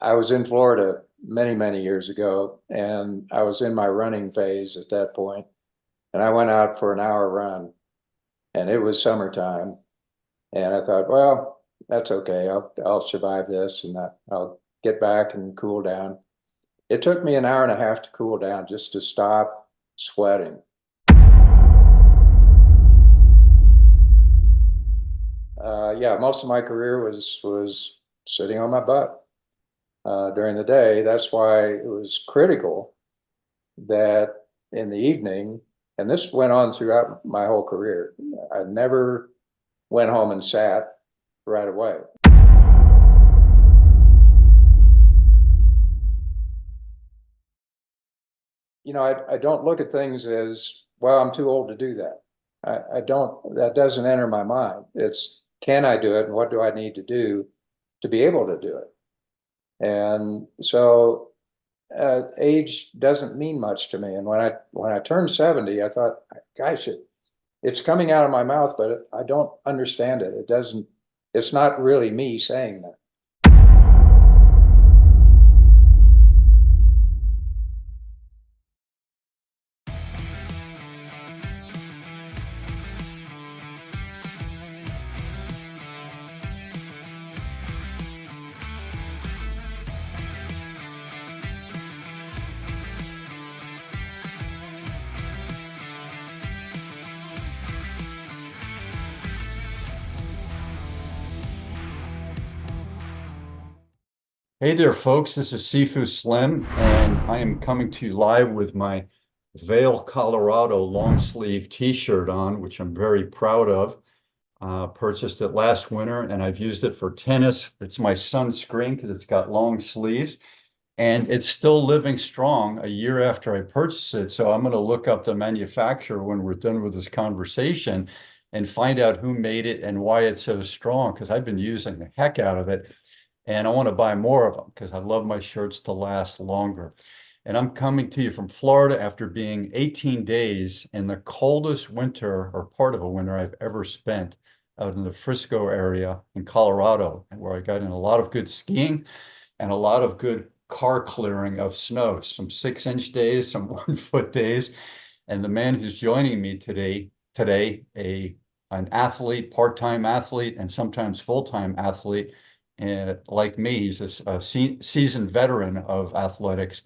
I was in Florida many, many years ago, and I was in my running phase at that point, and I went out for an hour run, and it was summertime, and I thought, well, that's okay. I'll survive this, and I'll get back and cool down. It took me an hour and a half to cool down, just to stop sweating. Yeah, most of my career was sitting on my butt during the day. That's why it was critical that in the evening, and this went on throughout my whole career, I never went home and sat right away. I don't look at things as, well, I'm too old to do that. I don't, that doesn't enter my mind. It's, can I do it, and what do I need to do to be able to do it? And so age doesn't mean much to me. And when I turned 70, I thought, gosh, it's coming out of my mouth, but I don't understand it. It's not really me saying that. Hey there, folks. This is Sifu Slim, and I am coming to you live with my Vail, Colorado long sleeve t-shirt on, which I'm very proud of. Purchased it last winter, and I've used it for tennis. It's my sunscreen because it's got long sleeves, and it's still living strong a year after I purchased it. So I'm going to look up the manufacturer when we're done with this conversation and find out who made it and why it's so strong, because I've been using the heck out of it. And I want to buy more of them because I love my shirts to last longer. And I'm coming to you from Florida after being 18 days in the coldest winter, or part of a winter, I've ever spent out in the Frisco area in Colorado, where I got in a lot of good skiing and a lot of good car clearing of snow, some 6-inch days, some 1-foot days. And the man who's joining me today, an athlete, part-time athlete, and sometimes full-time athlete, like me, he's a seasoned veteran of athletics.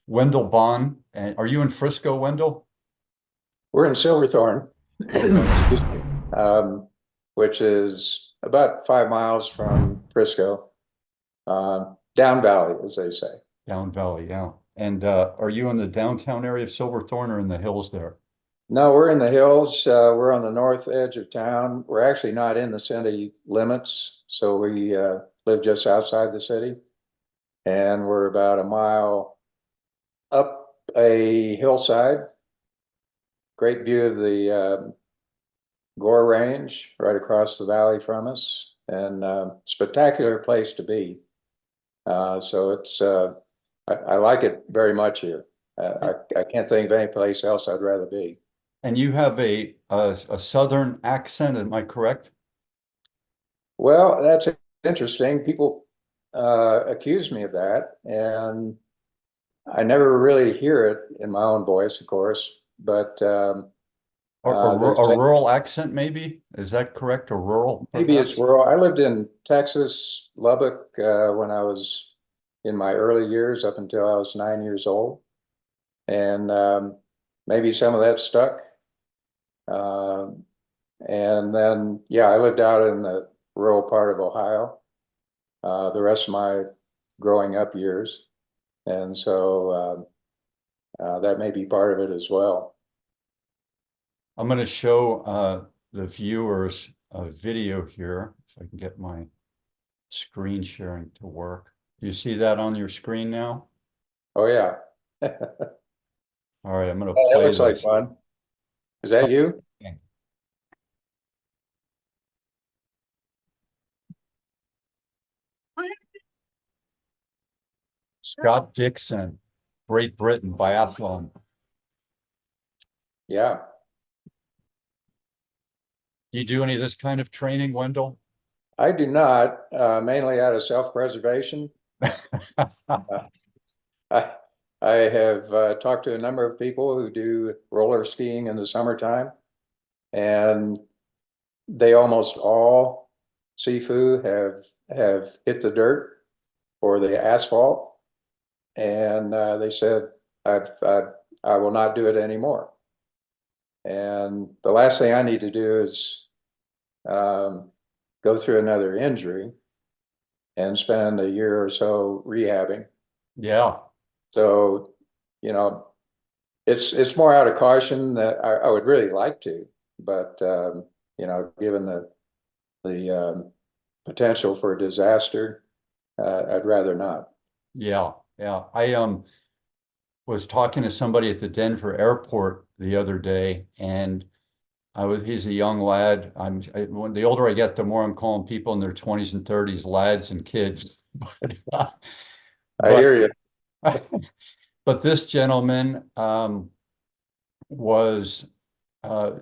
Wendell Bond. And are you in Frisco, Wendell? We're in Silverthorne, Okay. which is about 5 miles from Frisco, down valley, as they say. Down Valley, yeah. And are you in the downtown area of Silverthorne or in the hills there? No, we're in the hills. We're on the north edge of town. We're actually not in the city limits, so we live just outside the city, and we're about a mile up a hillside. Great view of the Gore Range right across the valley from us, and spectacular place to be. So I like it very much here. I can't think of any place else I'd rather be. And you have a southern accent, am I correct? Well, that's interesting. People accuse me of that, and I never really hear it in my own voice, of course. But Or they a say rural accent, maybe? Is that correct? Or rural, maybe it's perhaps? rural. I lived in Texas, Lubbock, when I was in my early years, up until I was 9 years old, and maybe some of that stuck. Um, and then, yeah, I lived out in the rural part of Ohio the rest of my growing up years. And so that may be part of it as well. I'm going to show the viewers a video here, if I can get my screen sharing to work. Do you see that on your screen now? Oh, yeah. All right, I'm going to That play looks like this. fun. Is that you? Okay. Scott Dixon, Great Britain, biathlon. Yeah. Do you do any of this kind of training, Wendell? I do not, mainly out of self-preservation. Uh, I, I have talked to a number of people who do roller skiing in the summertime, and they almost all, Sifu, have hit the dirt or the asphalt, and they said, I will not do it anymore. And the last thing I need to do is um, go through another injury and spend a year or so rehabbing. Yeah, So, you know, it's more out of caution that I would really like to, but given the potential for disaster, I'd rather not. yeah, yeah. I was talking to somebody at the Denver airport the other day, and he's a young lad. When the older I get, the more I'm calling people in their 20s and 30s lads and kids. I But hear you. but this gentleman was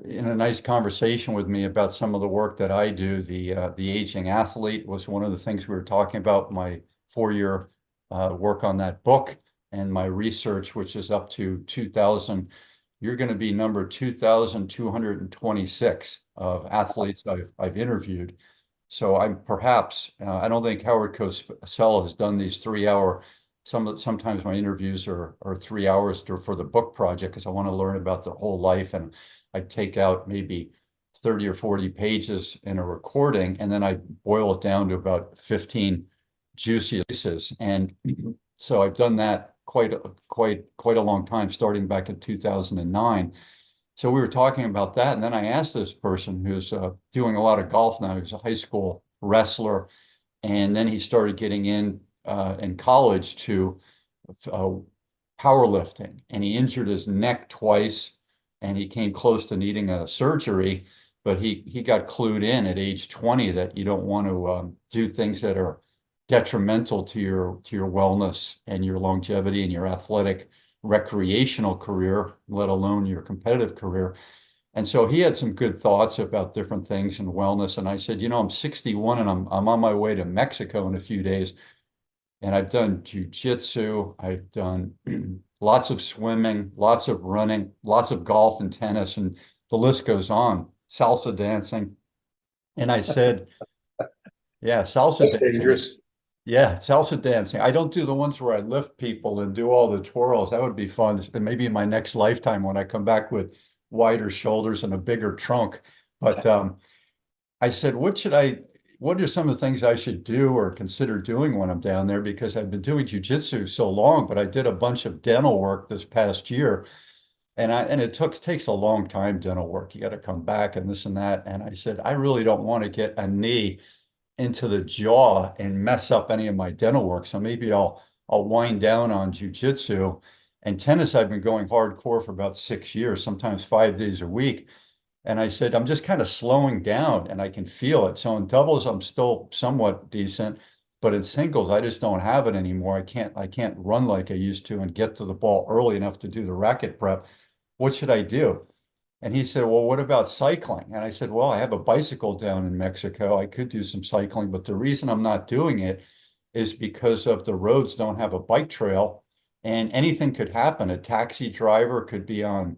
in a nice conversation with me about some of the work that I do. The aging athlete was one of the things we were talking about. My 4-year work on that book and my research, which is up to 2000. You're going to be number 2,226 of athletes I've interviewed. So I'm perhaps, I don't think Howard Cosell has done these 3 hour, sometimes my interviews are 3 hours for the book project because I want to learn about the whole life, and I take out maybe 30 or 40 pages in a recording, and then I boil it down to about 15 juicy pieces. And so I've done that quite a long time, starting back in 2009. So we were talking about that, and then I asked this person who's doing a lot of golf now. He's a high school wrestler, and then he started getting in college to uh, powerlifting, and he injured his neck twice, and he came close to needing a surgery, but he got clued in at age 20 that you don't want to do things that are detrimental to your wellness and your longevity and your athletic recreational career, let alone your competitive career. And so he had some good thoughts about different things and wellness. And I said, I'm 61 and I'm on my way to Mexico in a few days. And I've done jujitsu, I've done lots of swimming, lots of running, lots of golf and tennis, and the list goes on. Salsa dancing. And I said, yeah, salsa That's dancing. dangerous. Yeah, salsa dancing. I don't do the ones where I lift people and do all the twirls. That would be fun. Maybe in my next lifetime when I come back with wider shoulders and a bigger trunk. But I said, what are some of the things I should do or consider doing when I'm down there? Because I've been doing jujitsu so long, but I did a bunch of dental work this past year. And it takes a long time, dental work. You got to come back and this and that. And I said, I really don't want to get a knee into the jaw and mess up any of my dental work. So maybe I'll wind down on jujitsu. And tennis, I've been going hardcore for about 6 years, sometimes 5 days a week. And I said, I'm just kind of slowing down and I can feel it. So in doubles, I'm still somewhat decent, but in singles, I just don't have it anymore. I can't run like I used to and get to the ball early enough to do the racket prep. What should I do? And he said, well, what about cycling? And I said, well, I have a bicycle down in Mexico. I could do some cycling, but the reason I'm not doing it is because of the roads don't have a bike trail and anything could happen. A taxi driver could be on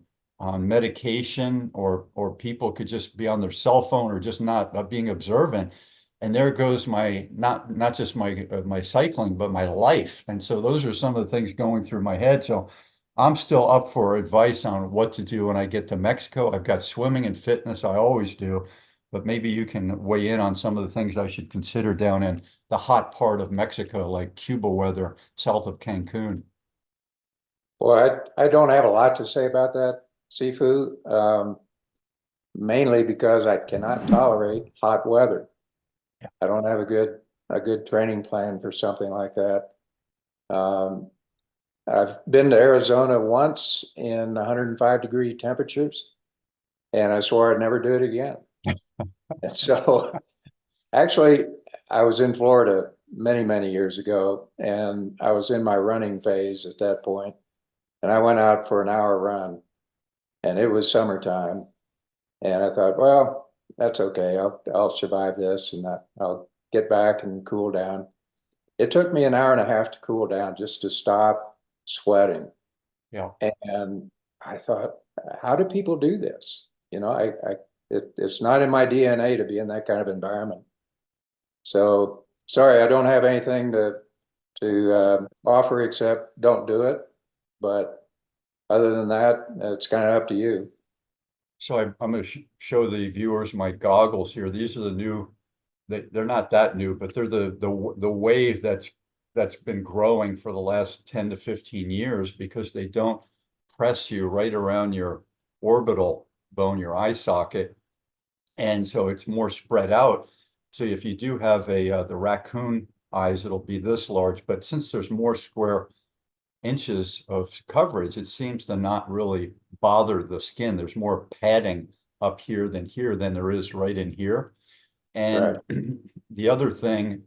medication, or people could just be on their cell phone or just not being observant. And there goes my not just my cycling, but my life. And so those are some of the things going through my head. So I'm still up for advice on what to do when I get to Mexico. I've got swimming and fitness, I always do, but maybe you can weigh in on some of the things I should consider down in the hot part of Mexico, like Cuba weather, south of Cancun. Well, I don't have a lot to say about that, Sifu, mainly because I cannot tolerate hot weather. I don't have a good training plan for something like that. Um, I've been to Arizona once in 105-degree temperatures, and I swore I'd never do it again. And so, actually, I was in Florida many, many years ago, and I was in my running phase at that point, and I went out for an hour run, and it was summertime, and I thought, well, that's okay. I'll survive this, and I'll get back and cool down. it took me an hour and a half to cool down just to stop sweating. Yeah. And I thought, how do people do this? It's not in my DNA to be in that kind of environment. So sorry, I don't have anything to offer except don't do it. But other than that, it's kind of up to you. So I'm going to sh show the viewers my goggles here. These are the new, they're not that new, but they're the wave that's been growing for the last 10 to 15 years because they don't press you right around your orbital bone, your eye socket. And so it's more spread out. So if you do have the raccoon eyes, it'll be this large. But since there's more square inches of coverage, it seems to not really bother the skin. There's more padding up here than there is right in here. Right. And the other thing,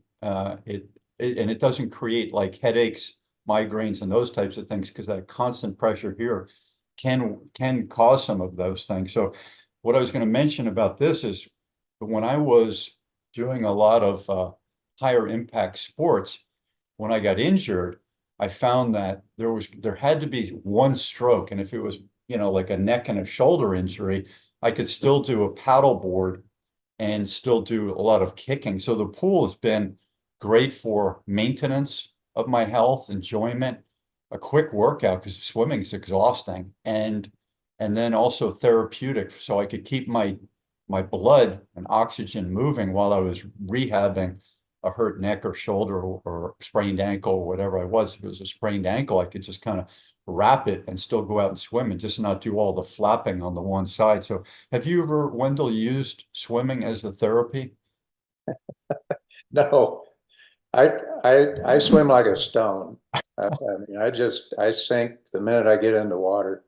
it doesn't create like headaches, migraines, and those types of things because that constant pressure here can cause some of those things. So what I was going to mention about this is when I was doing a lot of higher impact sports, when I got injured, I found that there had to be one stroke, and if it was, like a neck and a shoulder injury, I could still do a paddle board and still do a lot of kicking. So the pool has been great for maintenance of my health, enjoyment, a quick workout because swimming is exhausting, and then also therapeutic. So I could keep my blood and oxygen moving while I was rehabbing a hurt neck or shoulder or sprained ankle or whatever I was. If it was a sprained ankle, I could just kind of wrap it and still go out and swim and just not do all the flapping on the one side. So have you ever, Wendell, used swimming as the therapy? No, I I swim like a stone. I mean, I sink the minute I get into water,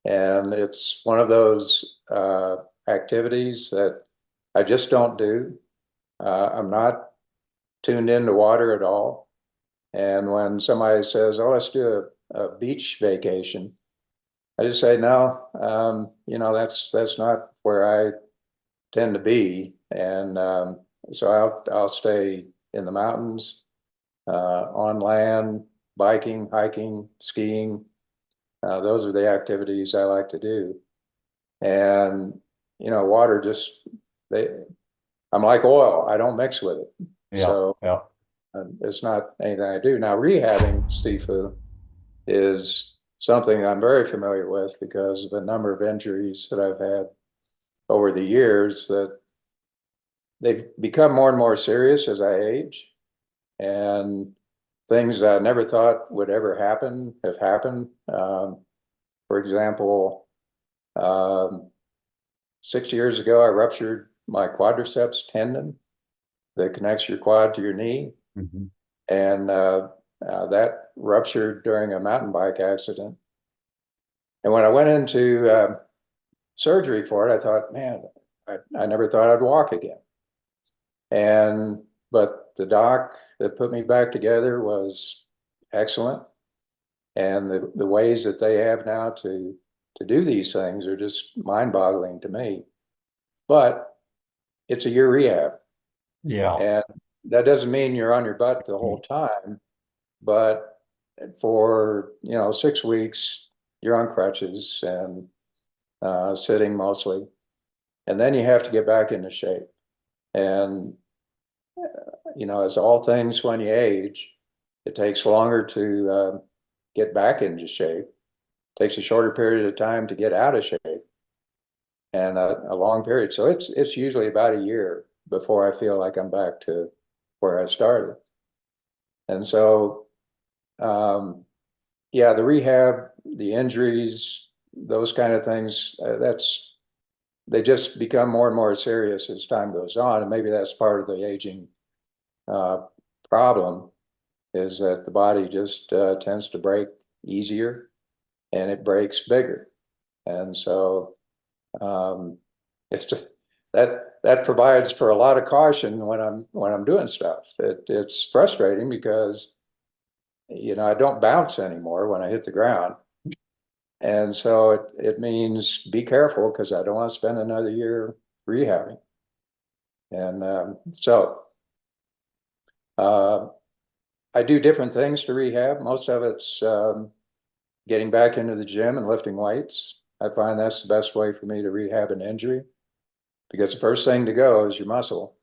and it's one of those activities that I just don't do. I'm not tuned into water at all. And when somebody says, "Oh, let's do a beach vacation," I just say, "No, that's not where I tend to be." And so I'll stay in the mountains, on land, biking, hiking, skiing. Those are the activities I like to do. And water just they I'm like oil. I don't mix with it. Yeah, So yeah, it's not anything I do. Now, rehabbing Sifu is something I'm very familiar with because of a number of injuries that I've had over the years that they've become more and more serious as I age. And things I never thought would ever happen have happened. For example, um, 6 years ago, I ruptured my quadriceps tendon that connects your quad to your knee. mhm, And that ruptured during a mountain bike accident. And when I went into surgery for it, I thought, man, I never thought I'd walk again. But the doc that put me back together was excellent. And the ways that they have now to do these things are just mind-boggling to me. But it's a year rehab. yeah, And that doesn't mean you're on your butt the whole time, but for 6 weeks, you're on crutches and sitting mostly. And then you have to get back into shape. And as all things when you age, it takes longer to get back into shape. It takes a shorter period of time to get out of shape, and a long period. So it's usually about a year before I feel like I'm back to where I started. And so, yeah, the rehab, the injuries, those kind of things, they just become more and more serious as time goes on. And maybe that's part of the aging uh, problem is that the body just tends to break easier and it breaks bigger. And so um, it's that provides for a lot of caution when I'm doing stuff. It's frustrating because I don't bounce anymore when I hit the ground. And so it means be careful because I don't want to spend another year rehabbing. And so uh, I do different things to rehab. Most of it's getting back into the gym and lifting weights. I find that's the best way for me to rehab an injury because the first thing to go is your muscle.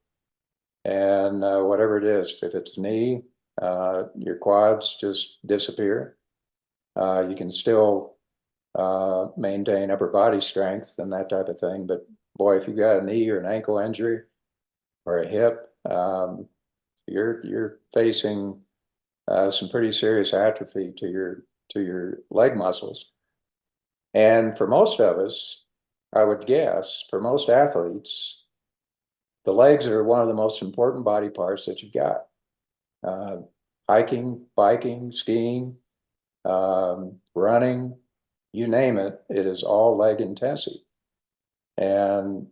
And whatever it is, if it's knee, your quads just disappear. You can still maintain upper body strength and that type of thing. But boy, if you got a knee or an ankle injury or a hip, you're facing some pretty serious atrophy to your leg muscles. And for most of us, I would guess, for most athletes, the legs are one of the most important body parts that you've got. Uh, Hiking, biking, skiing, running, you name it, it is all leg intensive. And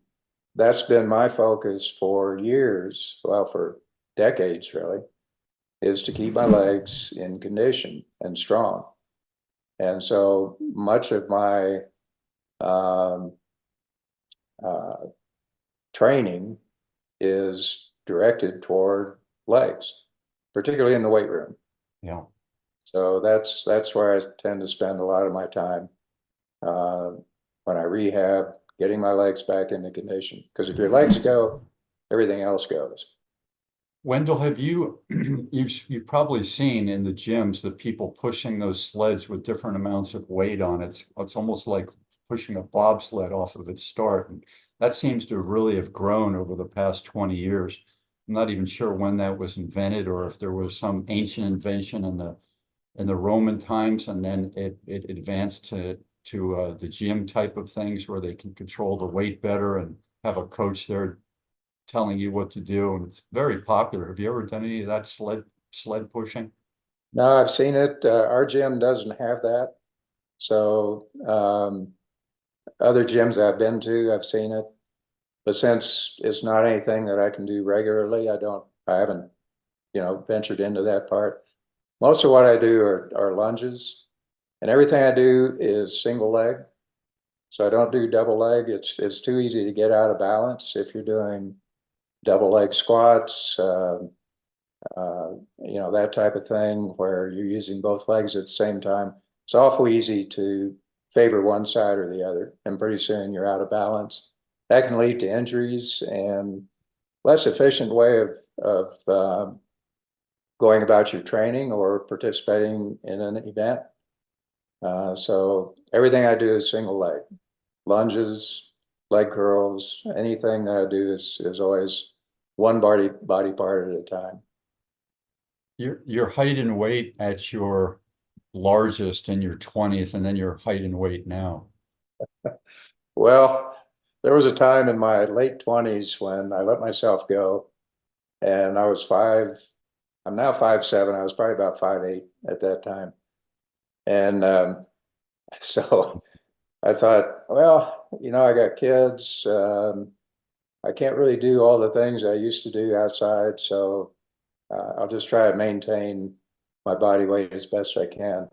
that's been my focus for years, well, for decades really, is to keep my legs in condition and strong. And so much of my um, uh, training is directed toward legs, particularly in the weight room. Yeah. So that's where I tend to spend a lot of my time uh, when I rehab, getting my legs back into condition. Because if your legs go, everything else goes. Wendell, have you you've probably seen in the gyms the people pushing those sleds with different amounts of weight on it. It's almost like pushing a bobsled off of its start. And that seems to really have grown over the past 20 years. I'm not even sure when that was invented or if there was some ancient invention in the Roman times, and then it advanced to the gym type of things where they can control the weight better and have a coach there telling you what to do, and it's very popular. Have you ever done any of that sled pushing? No, I've seen it. Our gym doesn't have that. So other gyms I've been to, I've seen it. But since it's not anything that I can do regularly, I haven't, ventured into that part. Most of what I do are lunges, and everything I do is single leg. So I don't do double leg. It's too easy to get out of balance if you're doing double leg squats, that type of thing where you're using both legs at the same time. It's awful easy to favor one side or the other, and pretty soon you're out of balance. That can lead to injuries and less efficient way of going about your training or participating in an event. So everything I do is single leg, lunges, leg curls, anything that I do is always one body part at a time. Your height and weight at your largest in your 20s, and then your height and weight now. Well, there was a time in my late 20s when I let myself go, and I was I'm now 5'7". I was probably about 5'8" at that time. And so I thought, well, I got kids. I can't really do all the things I used to do outside. So I'll just try to maintain my body weight as best I can.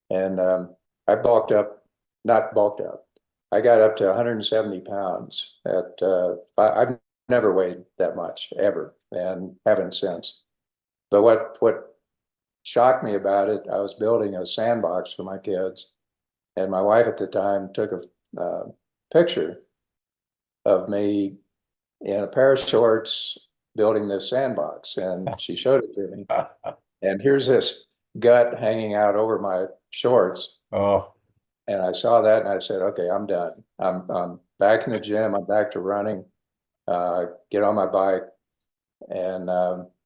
And I not bulked up. I got up to 170 pounds I've never weighed that much ever and haven't since. But what shocked me about it, I was building a sandbox for my kids, and my wife at the time took a picture of me in a pair of shorts building this sandbox, and she showed it to me. And here's this gut hanging out over my shorts. Oh, And I saw that and I said, okay, I'm done. I'm back in the gym. I'm back to running, get on my bike. And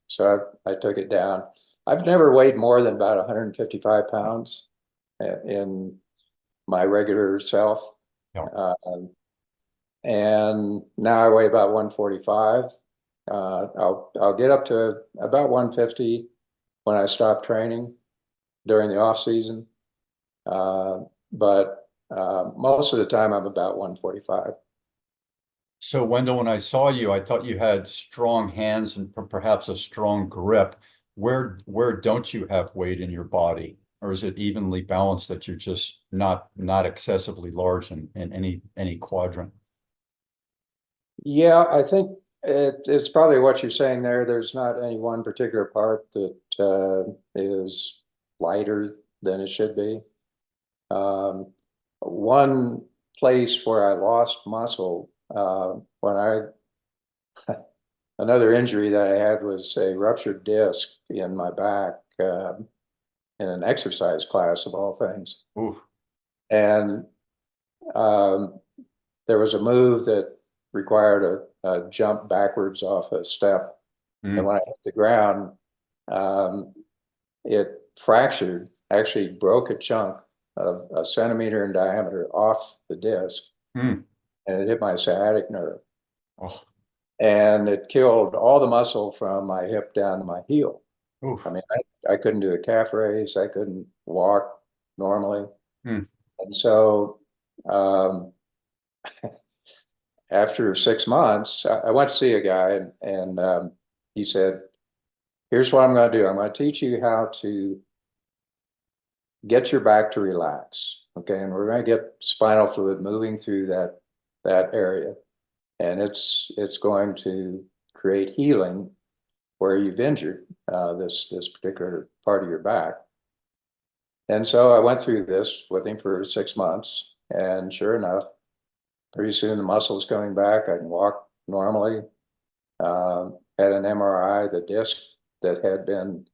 so I took it down. I've never weighed more than about 155 pounds in my regular self. yeah. And now I weigh about 145. I'll get up to about 150 when I stop training during the off season. But most of the time I'm about 145. So Wendell, when I saw you, I thought you had strong hands and perhaps a strong grip. Where don't you have weight in your body? Or is it evenly balanced that you're just not excessively large in any quadrant? Yeah, I think it's probably what you're saying there. There's not any one particular part that is lighter than it should be. One place where I lost muscle another injury that I had was a ruptured disc in my back in an exercise class of all things. Ooh. And um, there was a move that required a jump backwards off a step. And when I hit the ground, um, it fractured, actually broke a chunk of a centimeter in diameter off the disc, and it hit my sciatic nerve. Oh. And it killed all the muscle from my hip down to my heel. Oof. I mean, I couldn't do a calf raise. I couldn't walk normally. And so after 6 months, I went to see a guy, and he said, here's what I'm going to do. I'm going to teach you how to get your back to relax. Okay. And we're going to get spinal fluid moving through that area. And it's going to create healing where you've injured this particular part of your back. And so I went through this with him for 6 months, and sure enough, pretty soon the muscle's coming back. I can walk normally. Had an MRI. The disc that had been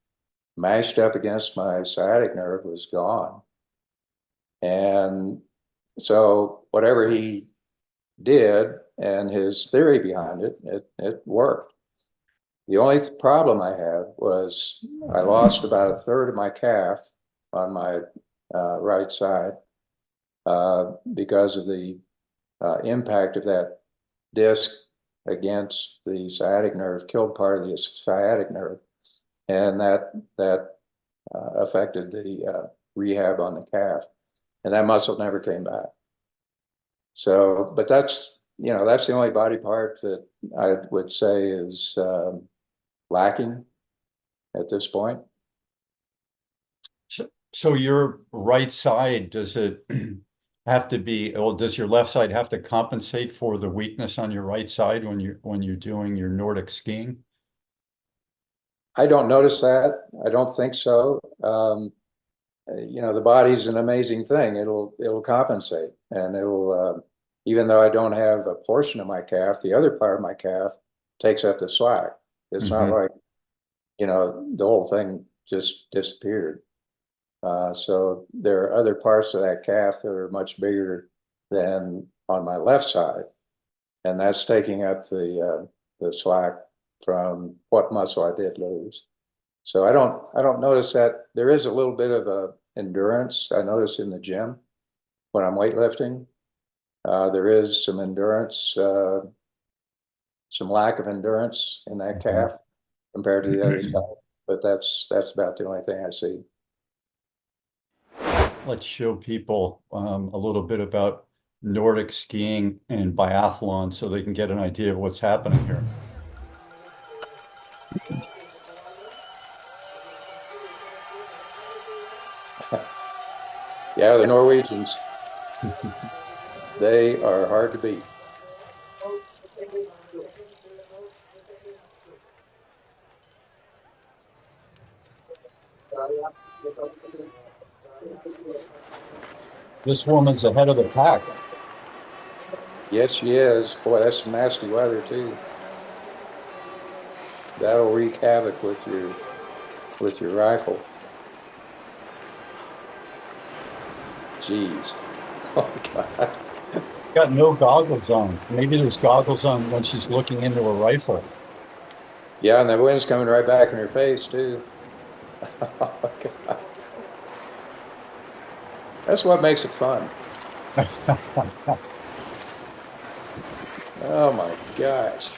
mashed up against my sciatic nerve was gone. And so whatever he did and his theory behind it, it worked. The only problem I had was I lost about a third of my calf on my right side because of the impact of that disc against the sciatic nerve, killed part of the sciatic nerve, and that affected the rehab on the calf, and that muscle never came back. So, but that's the only body part that I would say is lacking at this point. So your right side, does it have to be, or does your left side have to compensate for the weakness on your right side when you're doing your Nordic skiing? I don't notice that. I don't think so. The body's an amazing thing. It'll compensate, and it'll even though I don't have a portion of my calf, the other part of my calf takes up the slack. It's not like, the whole thing just disappeared. So there are other parts of that calf that are much bigger than on my left side, and that's taking up the slack from what muscle I did lose. So I don't notice that. There is a little bit of a endurance I notice in the gym when I'm weightlifting. There is some endurance, some lack of endurance in that calf compared to the other side, but that's about the only thing I see. Let's show people a little bit about Nordic skiing and biathlon so they can get an idea of what's happening here. Yeah, the Norwegians, they are hard to beat. This woman's ahead of the pack. Yes, she is. Boy, that's some nasty weather too. That'll wreak havoc with your rifle. Jeez. Oh God. Got no goggles on. Maybe there's goggles on when she's looking into a rifle. Yeah, and the wind's coming right back in her face too. Oh God. That's what makes it fun. Oh my gosh.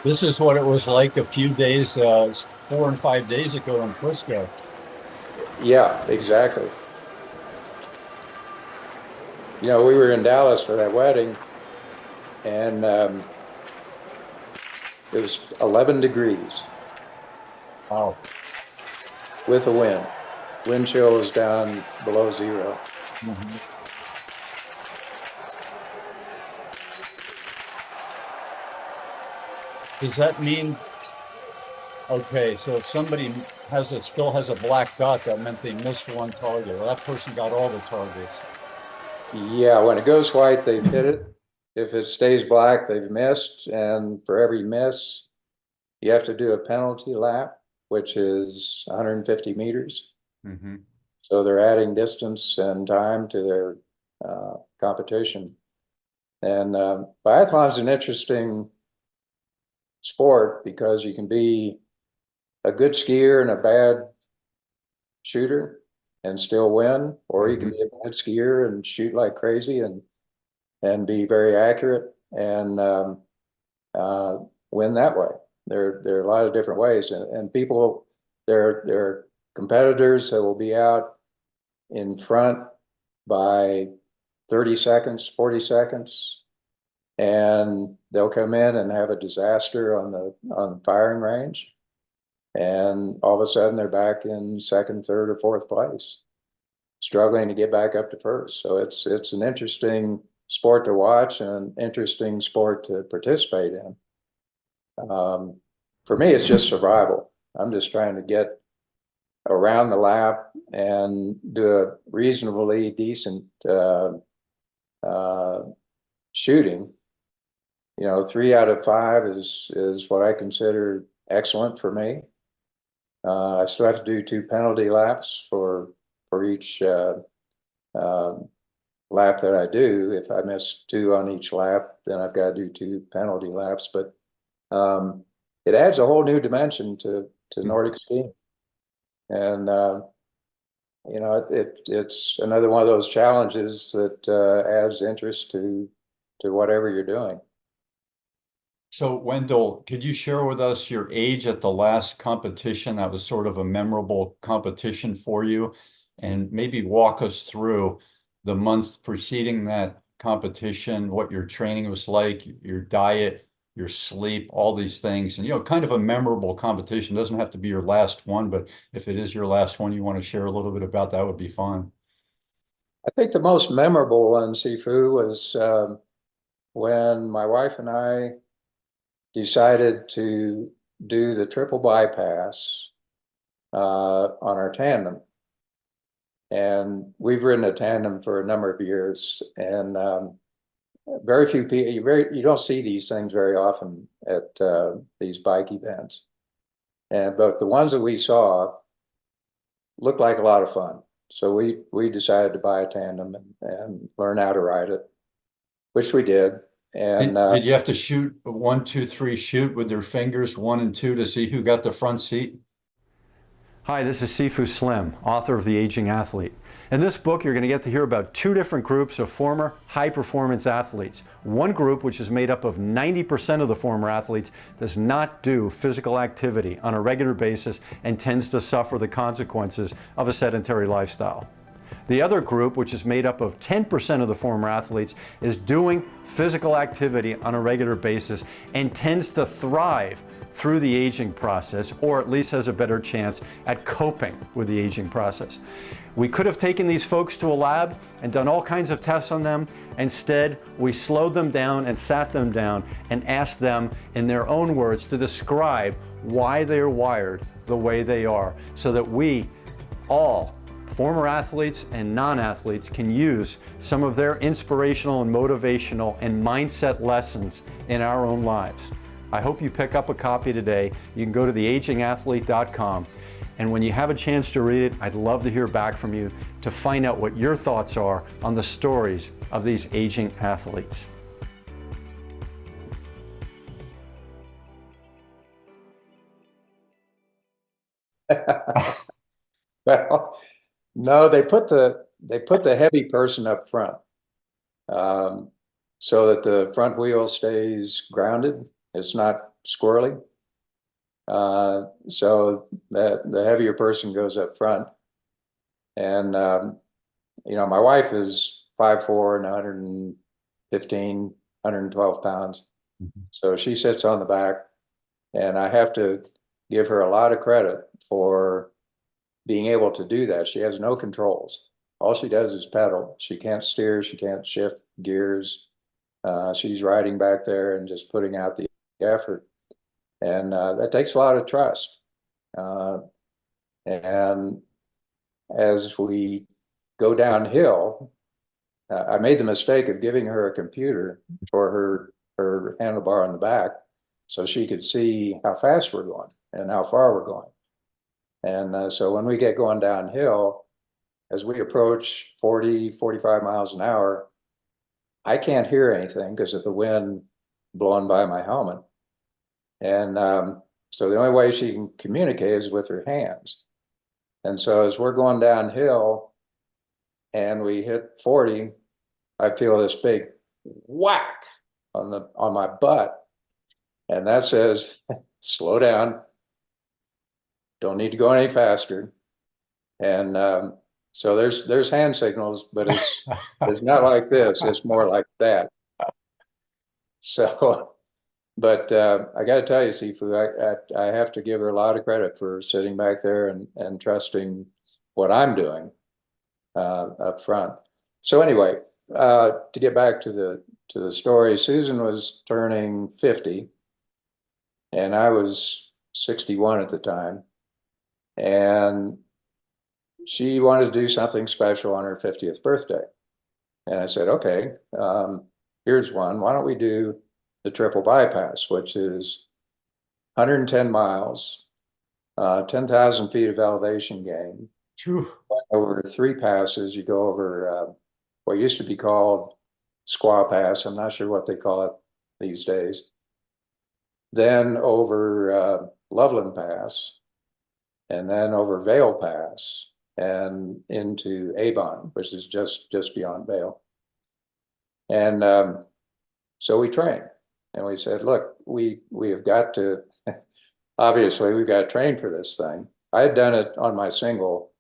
This is what it was like a few days, 4 and 5 days ago in Frisco. Yeah, exactly. We were in Dallas for that wedding, and it was 11 degrees. Wow. With a wind. Wind chill was down below 0. Does that mean Okay, so if somebody still has a black dot, that meant they missed one target. Well, that person got all the targets. Yeah, when it goes white, they've hit it. If it stays black, they've missed. And for every miss, you have to do a penalty lap, which is 150 meters. Hmm. So they're adding distance and time to their competition. And biathlon is an interesting sport because you can be a good skier and a bad shooter and still win, or you can Hmm. be a bad skier and shoot like crazy and be very accurate and uh, win that way. There are a lot of different ways, and people there are competitors that will be out in front by 30 seconds, 40 seconds, and they'll come in and have a disaster on the firing range, and all of a sudden they're back in second, third, or fourth place, struggling to get back up to first. So it's an interesting sport to watch and an interesting sport to participate in. For me, it's just survival. I'm just trying to get around the lap and do a reasonably decent uh, shooting. 3 out of 5 is what I consider excellent for me. I still have to do 2 penalty laps for each uh, lap that I do. If I miss 2 on each lap, then I've got to do 2 penalty laps. But it adds a whole new dimension to Nordic skiing, and it's another one of those challenges that adds interest to whatever you're doing. So, Wendell, could you share with us your age at the last competition that was sort of a memorable competition for you? And maybe walk us through the months preceding that competition, what your training was like, your diet, your sleep, all these things. And, kind of a memorable competition. It doesn't have to be your last one, but if it is your last one, you want to share a little bit about that would be fun. I think the most memorable one, Sifu, was when my wife and I decided to do the triple bypass on our tandem. And we've ridden a tandem for a number of years, and very few people, you don't see these things very often at these bike events. But the ones that we saw looked like a lot of fun. So we decided to buy a tandem and learn how to ride it, which we did. And Did you have to shoot 1, 2, 3, shoot with your fingers 1 and 2 to see who got the front seat? Hi, this is Sifu Slim, author of The Aging Athlete. In this book, you're going to get to hear about 2 different groups of former high-performance athletes. One group, which is made up of 90% of the former athletes, does not do physical activity on a regular basis and tends to suffer the consequences of a sedentary lifestyle. The other group, which is made up of 10% of the former athletes, is doing physical activity on a regular basis and tends to thrive through the aging process, or at least has a better chance at coping with the aging process. We could have taken these folks to a lab and done all kinds of tests on them. Instead, we slowed them down and sat them down and asked them, in their own words, to describe why they're wired the way they are, so that we all, former athletes and non-athletes, can use some of their inspirational and motivational and mindset lessons in our own lives. I hope you pick up a copy today. You can go to theagingathlete.com, and when you have a chance to read it, I'd love to hear back from you to find out what your thoughts are on the stories of these aging athletes. well, no, they put the heavy person up front, um, so that the front wheel stays grounded. It's not squirrely. So that the heavier person goes up front. And my wife is 5'4" and 115, 112 pounds. Mhm. So she sits on the back, and I have to give her a lot of credit for being able to do that. She has no controls. All she does is pedal. She can't steer. She can't shift gears. She's riding back there and just putting out the effort. And that takes a lot of trust. And as we go downhill, I made the mistake of giving her a computer for her handlebar on the back so she could see how fast we're going and how far we're going. And so when we get going downhill, as we approach 40, 45 miles an hour, I can't hear anything because of the wind blowing by my helmet. And so the only way she can communicate is with her hands. And so as we're going downhill and we hit 40, I feel this big whack on my butt. And that says, slow down. Don't need to go any faster. And so there's hand signals, but it's not like this. It's more like that. So, but I got to tell you, Sifu, I have to give her a lot of credit for sitting back there and trusting what I'm doing up front. So anyway, to get back to the story, Susan was turning 50, and I was 61 at the time, and she wanted to do something special on her 50th birthday. And I said, okay, here's one. Why don't we do the triple bypass, which is 110 miles, 10,000 feet of elevation gain. Phew. Over 3 passes, you go over what used to be called Squaw Pass. I'm not sure what they call it these days. Then over Loveland Pass, and then over Vail Pass, and into Avon, which is just beyond Vail. And so we trained, and we said, look, we have got to, obviously we've got to train for this thing. I had done it on my single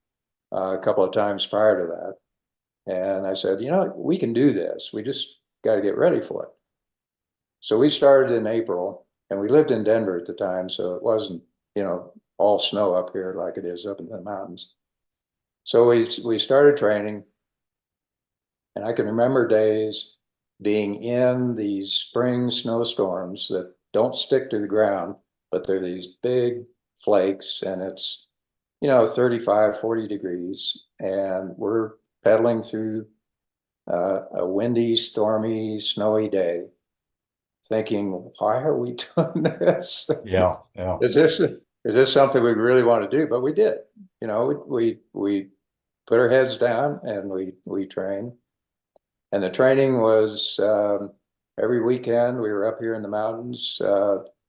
a couple of times prior to that. And I said, you know, we can do this. We just got to get ready for it. So we started in April, and we lived in Denver at the time, so it wasn't, you know, all snow up here like it is up in the mountains. So we started training, and I can remember days being in these spring snowstorms that don't stick to the ground, but they're these big flakes, and it's, you know, 35, 40 degrees, and we're pedaling through a windy, stormy, snowy day, thinking, why are we doing this? Yeah. Is this something we really want to do? But we did. You know, we put our heads down and we trained. And the training was every weekend. We were up here in the mountains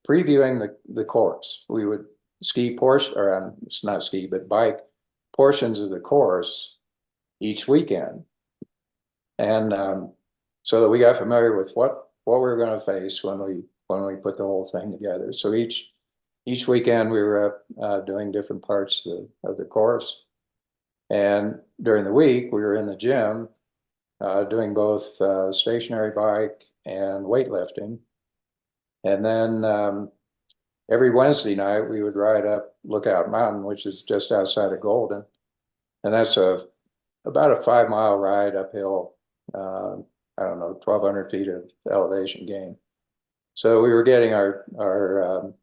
previewing the course. We would ski portion, or it's not ski, but bike portions of the course each weekend. And so that we got familiar with what we were going to face when we put the whole thing together. So each weekend we were up doing different parts of the course. And during the week we were in the gym doing both stationary bike and weightlifting. And then every Wednesday night we would ride up Lookout Mountain, which is just outside of Golden. And that's about a 5-mile ride uphill, I don't know, 1,200 feet of elevation gain. So we were getting our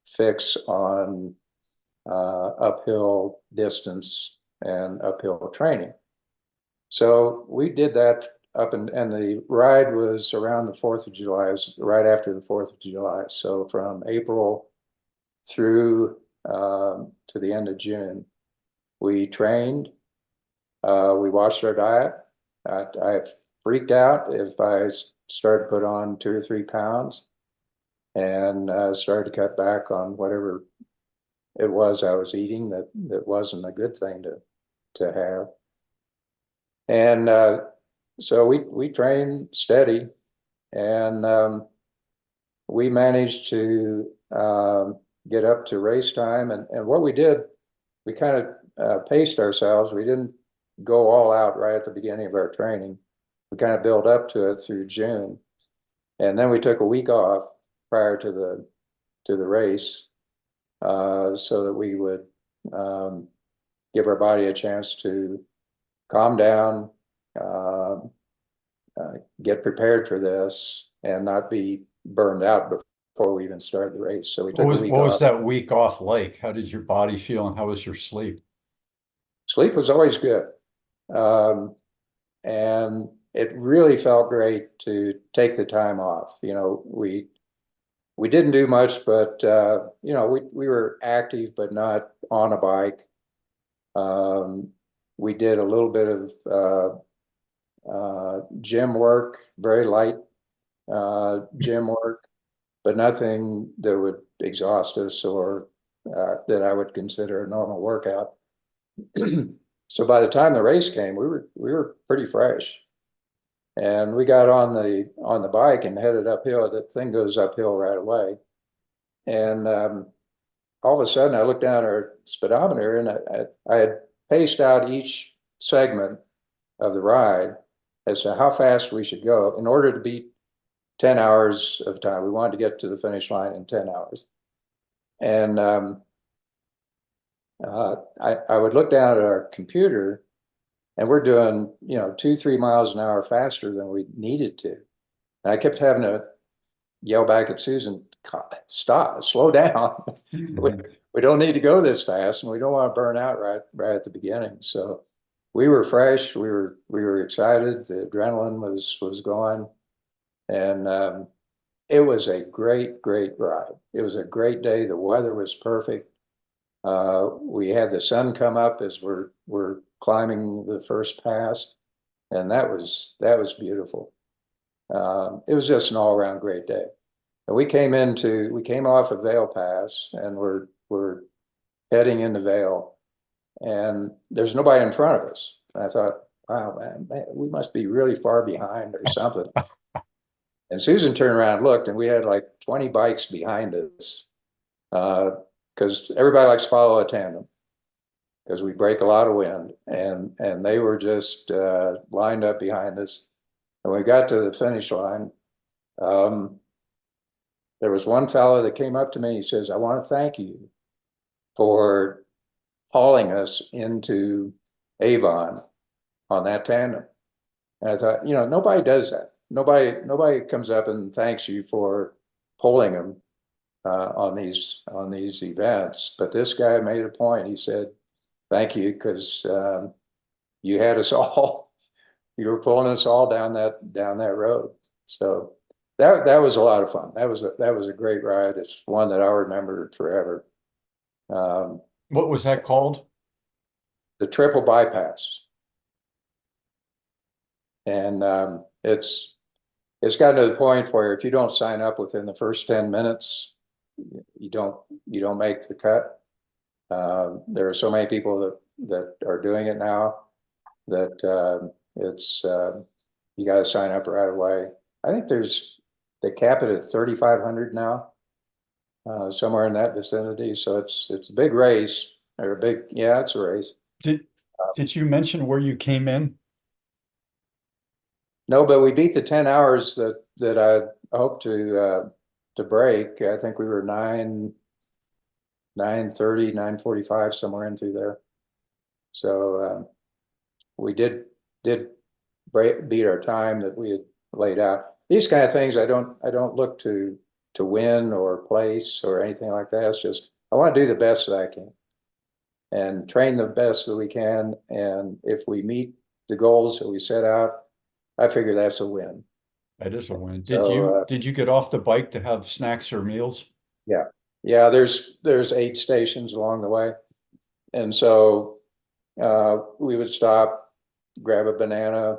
fix on uphill distance and uphill training. So we did that up, and the ride was around the 4th of July, it was right after the 4th of July. So from April through to the end of June, we trained, we watched our diet. I freaked out if I started to put on 2 or 3 pounds, and started to cut back on whatever it was I was eating that wasn't a good thing to have. And so we trained steady, and we managed to get up to race time. And what we did, we kind of paced ourselves. We didn't go all out right at the beginning of our training. We kind of built up to it through June, and then we took a week off prior to the race, so that we would give our body a chance to calm down, get prepared for this, and not be burned out before we even started the race. So we What took a was, week what was off. that week off like? How did your body feel and how was your sleep? Sleep was always good. Um, and it really felt great to take the time off. We didn't do much, but we were active, but not on a bike. We did a little bit of gym work, very light gym work, but nothing that would exhaust us or that I would consider a normal workout. So by the time the race came, we were pretty fresh. And we got on the bike and headed uphill. That thing goes uphill right away. And all of a sudden I looked down at our speedometer and I had paced out each segment of the ride as to how fast we should go in order to beat 10 hours of time. We wanted to get to the finish line in 10 hours. And I would look down at our computer and we're doing, 2, 3 miles an hour faster than we needed to. And I kept having to yell back at Susan, stop, slow down. We don't need to go this fast and we don't want to burn out right at the beginning. So we were fresh, we were excited, the adrenaline was going. And it was a great ride. It was a great day. The weather was perfect. We had the sun come up as we're climbing the first pass, and that was beautiful. It was just an all-around great day. And we came off of Vail Pass, and we're heading into Vail, and there's nobody in front of us. And I thought, wow, man, we must be really far behind or something. And Susan turned around and looked, and we had like 20 bikes behind us, because everybody likes to follow a tandem because we break a lot of wind, and they were just lined up behind us. And we got to the finish line. There was one fellow that came up to me. He says, "I want to thank you for hauling us into Avon on that tandem." And I thought, nobody does that. Nobody comes up and thanks you for pulling them on these events. But this guy made a point. He said, "Thank you, because you had us all. You were pulling us all down that road." So that was a lot of fun. That was a great ride. It's one that I'll remember forever. What was that called? The triple bypass. And it's gotten to the point where if you don't sign up within the first 10 minutes, you don't make the cut. There are so many people that are doing it now that it's you got to sign up right away. I think they cap it at 3,500 now, somewhere in that vicinity. So it's a big race, or it's a race. Did you mention where you came in? No, but we beat the 10 hours that I hoped to break. I think we were 9:30, 9:45, somewhere in through there. So we did beat our time that we had laid out. These kind of things I don't look to win or place or anything like that. It's just I want to do the best that I can and train the best that we can. And if we meet the goals that we set out, I figure that's a win. That is a win. Did you get off the bike to have snacks or meals? Yeah. There's 8 stations along the way. And so we would stop, grab a banana.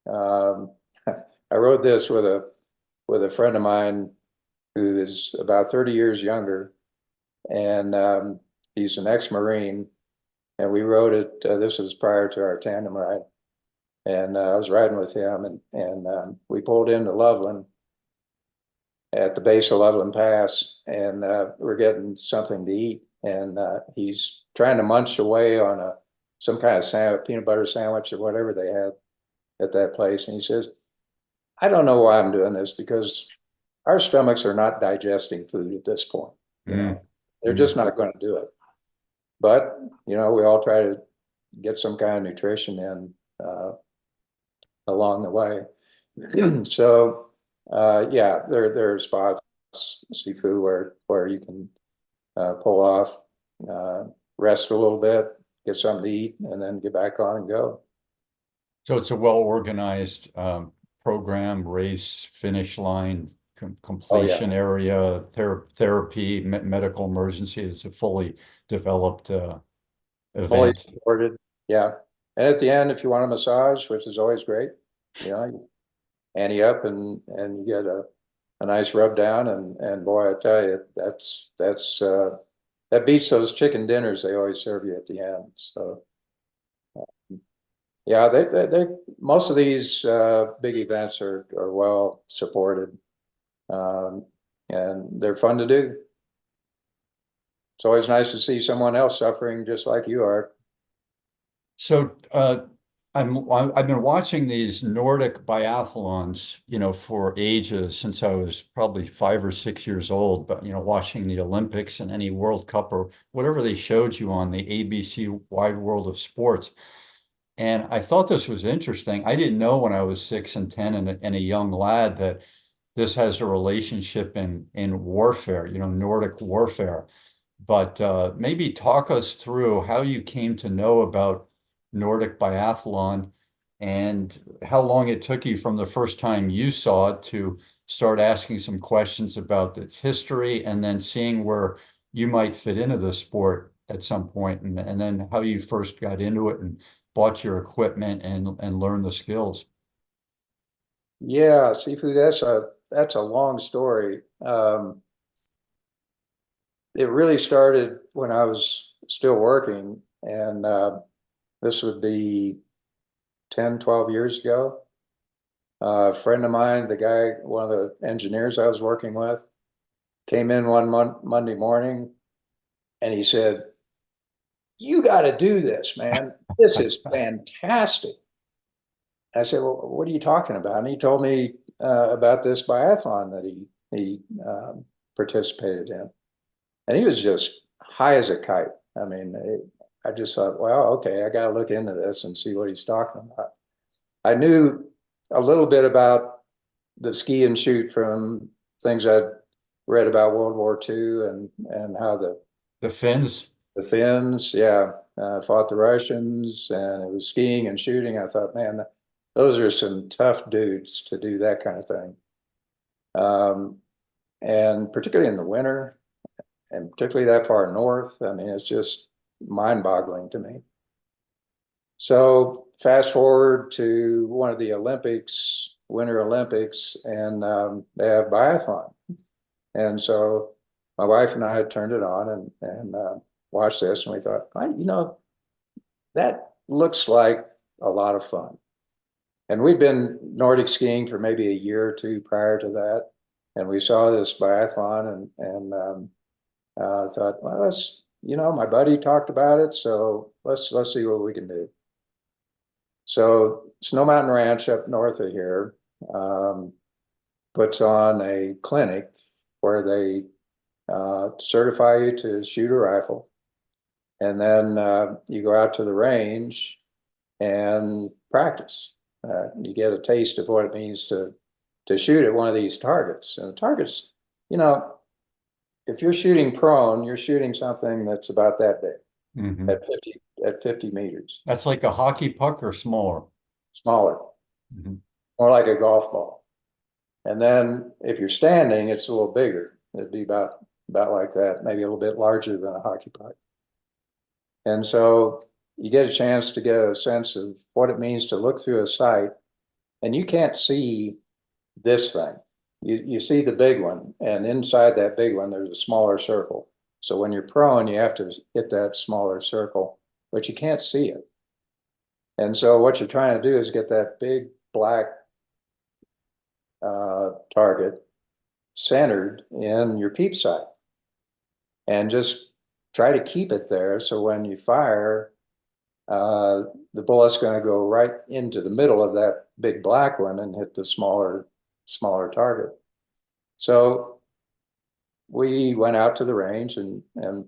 I rode this with a friend of mine who is about 30 years younger, and he's an ex-Marine, and we rode it. This was prior to our tandem ride, and I was riding with him, and we pulled into Loveland at the base of Loveland Pass, and we're getting something to eat, and he's trying to munch away on some kind of peanut butter sandwich or whatever they had at that place, and he says, "I don't know why I'm doing this, because our stomachs are not digesting food at this point. They're just not going to do it. But we all try to get some kind of nutrition in along the way." So there are spots Sifu, where you can pull off, rest a little bit, get something to eat, and then get back on and go. So it's a well-organized program, race, finish line, completion area, therapy, medical emergency. It's a fully developed Fully event. supported, yeah. And at the end, if you want a massage, which is always great, you ante up and you get a nice rub down, and boy, I tell you, that beats those chicken dinners they always serve you at the end. So yeah, they most of these big events are well supported, and they're fun to do. It's always nice to see someone else suffering just like you are. So I've been watching these Nordic biathlons, for ages since I was probably 5 or 6 years old. But watching the Olympics and any World Cup or whatever they showed you on the ABC Wide World of Sports. And I thought this was interesting. I didn't know when I was 6 and 10 and a young lad that this has a relationship in warfare, Nordic warfare. But maybe talk us through how you came to know about Nordic biathlon and how long it took you from the first time you saw it to start asking some questions about its history and then seeing where you might fit into the sport at some point, and then how you first got into it and bought your equipment and learned the skills. Yeah, Sifu, that's a long story. It really started when I was still working, and this would be 10, 12 years ago. A friend of mine, one of the engineers I was working with, came in one Monday morning, and he said, "You got to do this, man. This is fantastic." I said, "Well, what are you talking about?" And he told me about this biathlon that he participated in, and he was just high as a kite. I mean, I just thought, well, okay, I got to look into this and see what he's talking about. I knew a little bit about the ski and shoot from things I'd read about World War II and how The Finns. the Finns, yeah, fought the Russians, and it was skiing and shooting. I thought, man, those are some tough dudes to do that kind of thing. And particularly in the winter, and particularly that far north, I mean, it's just mind-boggling to me. So fast forward to one of the Olympics, Winter Olympics, and they have biathlon. And so my wife and I had turned it on and watched this, and we thought, that looks like a lot of fun. And we'd been Nordic skiing for maybe a year or two prior to that, and we saw this biathlon and thought, well, my buddy talked about it, so let's see what we can do. So Snow Mountain Ranch up north of here puts on a clinic where they certify you to shoot a rifle, and then you go out to the range and practice. You get a taste of what it means to shoot at one of these targets. And the targets, if you're shooting prone, you're shooting something that's about that big, Mm-hmm. at 50 meters. That's like a hockey puck or smaller? Smaller, Mm-hmm. more like a golf ball. And then if you're standing, it's a little bigger. It'd be about like that, maybe a little bit larger than a hockey puck. And so you get a chance to get a sense of what it means to look through a sight, and you can't see this thing. You see the big one, and inside that big one, there's a smaller circle. So when you're prone, you have to hit that smaller circle, but you can't see it. And so what you're trying to do is get that big black target centered in your peep sight, and just try to keep it there. So when you fire, the bullet's going to go right into the middle of that big black one and hit the smaller target. So we went out to the range, and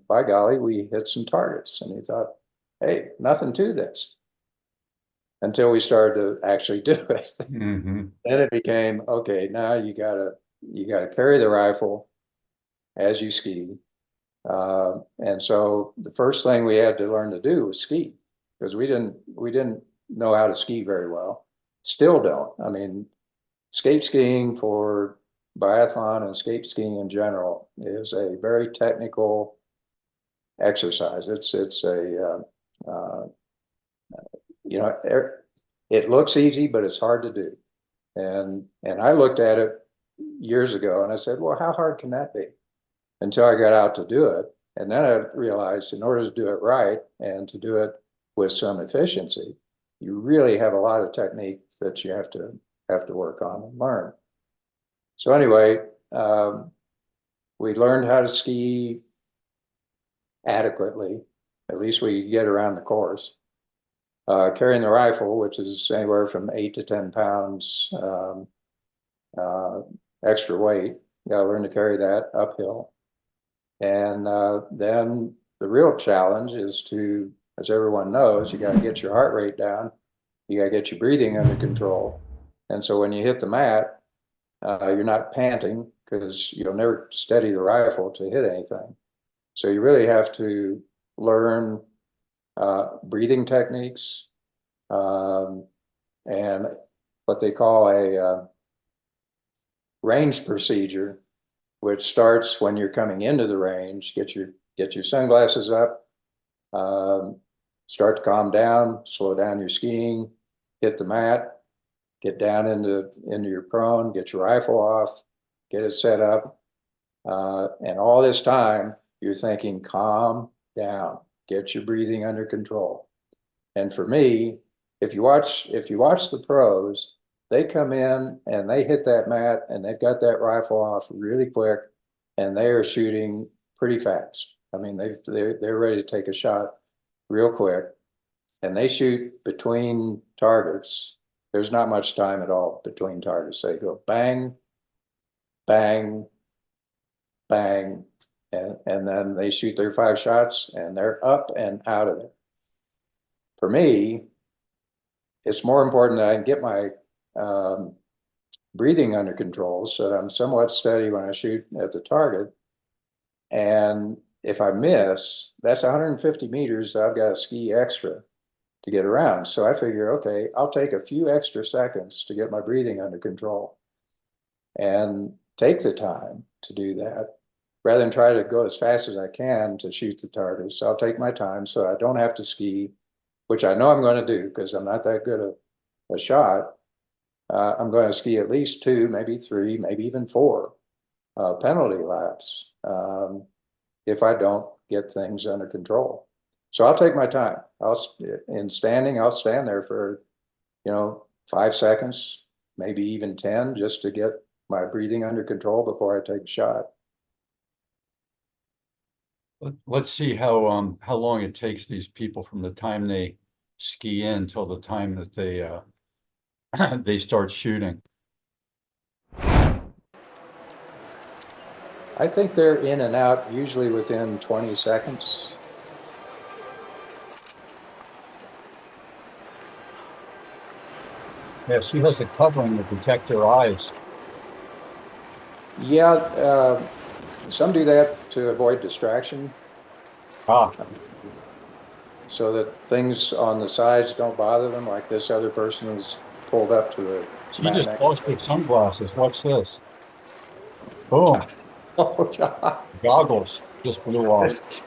by golly, we hit some targets. And we thought, hey, nothing to this, until we started to actually do it. Mm-hmm. Then it became, okay, now you gotta carry the rifle, as you ski. And so the first thing we had to learn to do was ski, because we didn't know how to ski very well. Still don't. I mean, skate skiing for biathlon and skate skiing in general is a very technical exercise. It's a you know, it looks easy, but it's hard to do. And I looked at it years ago and I said, well, how hard can that be? Until I got out to do it. And then I realized in order to do it right and to do it with some efficiency, you really have a lot of technique that you have to work on and learn. So anyway, we learned how to ski adequately. At least we could get around the course. Carrying the rifle, which is anywhere from 8 to 10 pounds extra weight. You got to learn to carry that uphill. And then the real challenge is to, as everyone knows, you got to get your heart rate down. You got to get your breathing under control. And so when you hit the mat, you're not panting, because you'll never steady the rifle to hit anything. So you really have to learn breathing techniques and what they call a range procedure, which starts when you're coming into the range. Get your sunglasses up, start to calm down, slow down your skiing, hit the mat, get down into your prone, get your rifle off, get it set up, and all this time you're thinking, calm down, get your breathing under control. And for me, if you watch the pros, they come in and they hit that mat and they've got that rifle off really quick, and they are shooting pretty fast. I mean, they're ready to take a shot real quick, and they shoot between targets. There's not much time at all between targets. They go bang, bang, bang, and then they shoot their 5 shots and they're up and out of it. For me, it's more important that I can get my breathing under control so that I'm somewhat steady when I shoot at the target. And if I miss, that's 150 meters that I've got to ski extra to get around. So I figure, okay, I'll take a few extra seconds to get my breathing under control and take the time to do that, rather than try to go as fast as I can to shoot the target. So I'll take my time so I don't have to ski, which I know I'm going to do because I'm not that good at a shot. I'm going to ski at least 2, maybe 3, maybe even 4 penalty laps if I don't get things under control. So I'll take my time. In standing, I'll stand there for 5 seconds, maybe even 10, just to get my breathing under control before I take a shot. Let's see how long it takes these people from the time they ski in till the time that they they start shooting. I think they're in and out usually within 20 seconds. Yeah, she has a covering to protect her eyes. Yeah, some do that to avoid distraction, Ah, so that things on the sides don't bother them, like this other person is pulled up to the she mat just next. lost her sunglasses. Watch this. Boom. Oh, God. Goggles just blew off.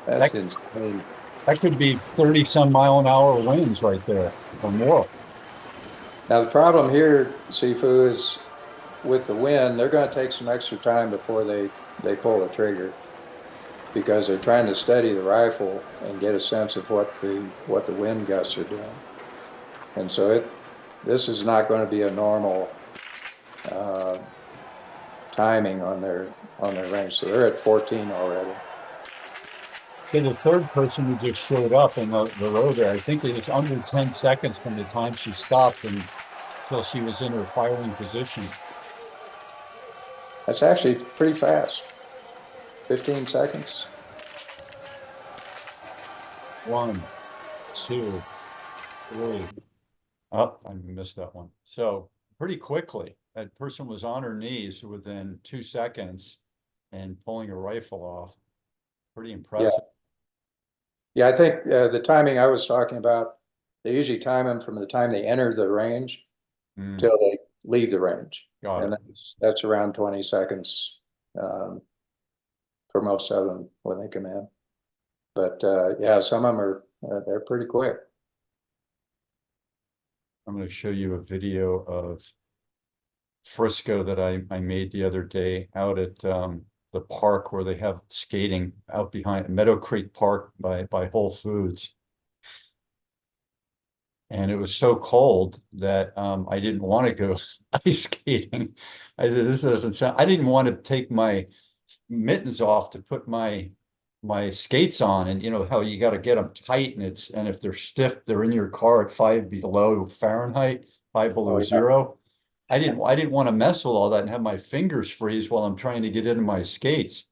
That's insane. That could be 30 some mile an hour winds right there or more. Now, the problem here, Sifu, is with the wind, they're going to take some extra time before they pull the trigger, because they're trying to steady the rifle and get a sense of what the wind gusts are doing. And so this is not going to be a normal timing on their range. So they're at 14 already. So the third person who just showed up in the row there, I think it was under 10 seconds from the time she stopped until she was in her firing position. That's actually pretty fast. 15 seconds. 1, 2, 3. Oh, I missed that one. So pretty quickly, that person was on her knees within 2 seconds. and pulling a rifle off. Pretty Yeah. impressive. Yeah, I think the timing I was talking about, they usually time them from the time they enter the range till they leave the range. Got And it. that's around 20 seconds for most of them when they come in. But yeah, some of them are they're pretty quick. I'm going to show you a video of Frisco that I made the other day out at the park where they have skating out behind Meadow Creek Park by Whole Foods. And it was so cold that I didn't want to go ice skating. This doesn't sound, I didn't want to take my mittens off to put my skates on, and you know how you got to get them tight, and if they're stiff, they're in your car at 5 below Fahrenheit, 5 below Oh, yeah. zero. I didn't want to mess with all that and have my fingers freeze while I'm trying to get into my skates.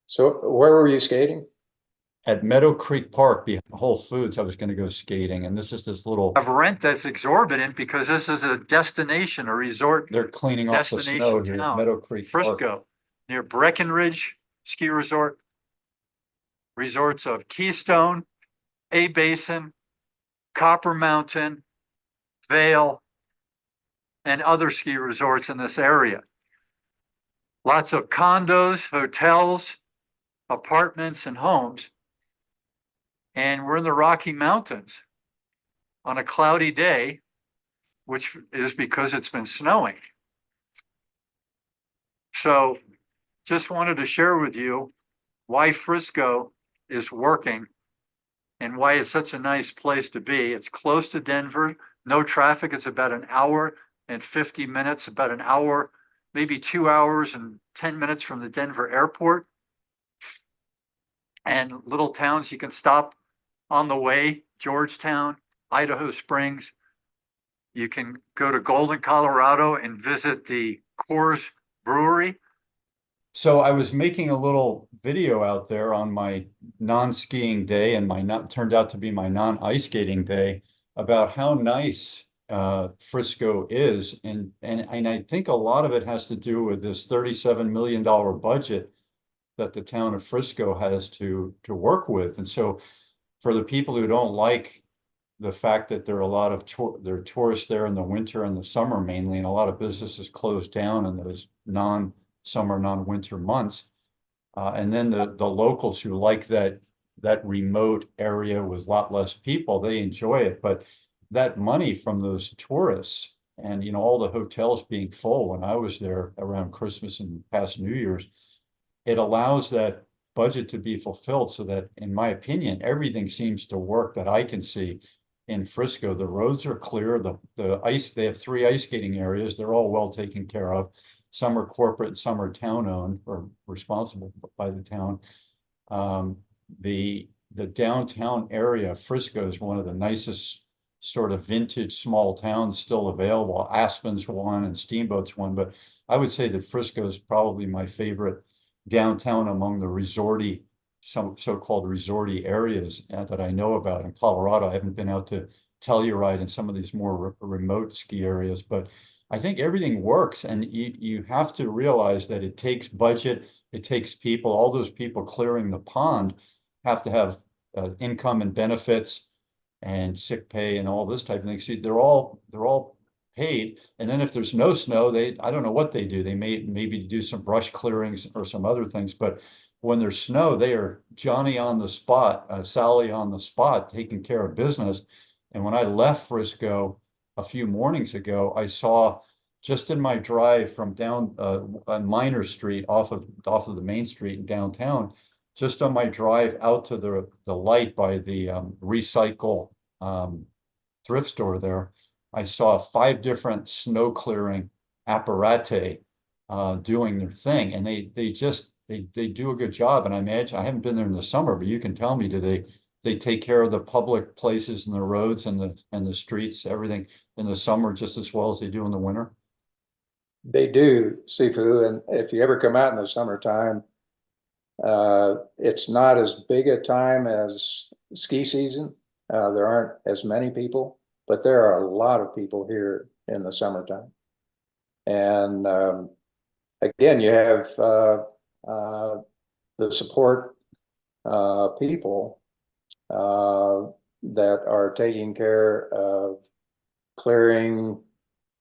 So where were you skating? At Meadow Creek Park behind Whole Foods, I was going to go skating, and this is this little Of rent that's exorbitant because this is a destination, a resort they're cleaning off the snow destination here at town, Meadow Creek Park. Frisco, near Breckenridge Ski Resort. Resorts of Keystone, A Basin, Copper Mountain, Vale, and other ski resorts in this area. Lots of condos, hotels, apartments, and homes. And we're in the Rocky Mountains on a cloudy day, which is because it's been snowing. So just wanted to share with you why Frisco is working and why it's such a nice place to be. It's close to Denver, no traffic. It's about an hour and 50 minutes, about an hour, maybe 2 hours and 10 minutes from the Denver airport. And little towns you can stop on the way, Georgetown, Idaho Springs. You can go to Golden, Colorado and visit the Coors Brewery. So I was making a little video out there on my non-skiing day and turned out to be my non-ice skating day about how nice Frisco is. And I think a lot of it has to do with this $37 million budget that the town of Frisco has to work with. And so for the people who don't like the fact that there are a lot of there are tourists there in the winter and the summer mainly, and a lot of businesses closed down in those non-summer, non-winter months. And then the locals who like that remote area with a lot less people, they enjoy it. But that money from those tourists and, you know, all the hotels being full when I was there around Christmas and past New Year's, it allows that budget to be fulfilled so that, in my opinion, everything seems to work that I can see in Frisco. The roads are clear, the ice, they have 3 ice skating areas. They're all well taken care of. Some are corporate and some are town owned or responsible by the town. The downtown area of Frisco is one of the nicest sort of vintage small towns still available. Aspen's one and Steamboat's one, but I would say that Frisco is probably my favorite downtown among the resorty, some so-called resorty areas that I know about in Colorado. I haven't been out to Telluride and some of these more remote ski areas, but I think everything works, and you have to realize that it takes budget, it takes people. All those people clearing the pond have to have income and benefits and sick pay and all this type of thing. See, they're all paid, and then if there's no snow, I don't know what they do. They maybe do some brush clearings or some other things, but when there's snow, they are Johnny on the spot, Sally on the spot, taking care of business. And when I left Frisco a few mornings ago, I saw just in my drive from down on Minor Street off of the main street in downtown, just on my drive out to the light by the recycle thrift store there, I saw 5 different snow clearing apparati doing their thing, and they do a good job. And I imagine, I haven't been there in the summer, but you can tell me, do they take care of the public places and the roads and the streets, everything in the summer just as well as they do in the winter? They do, Sifu, and if you ever come out in the summertime, it's not as big a time as ski season. There aren't as many people, but there are a lot of people here in the summertime. And again, you have the support people that are taking care of clearing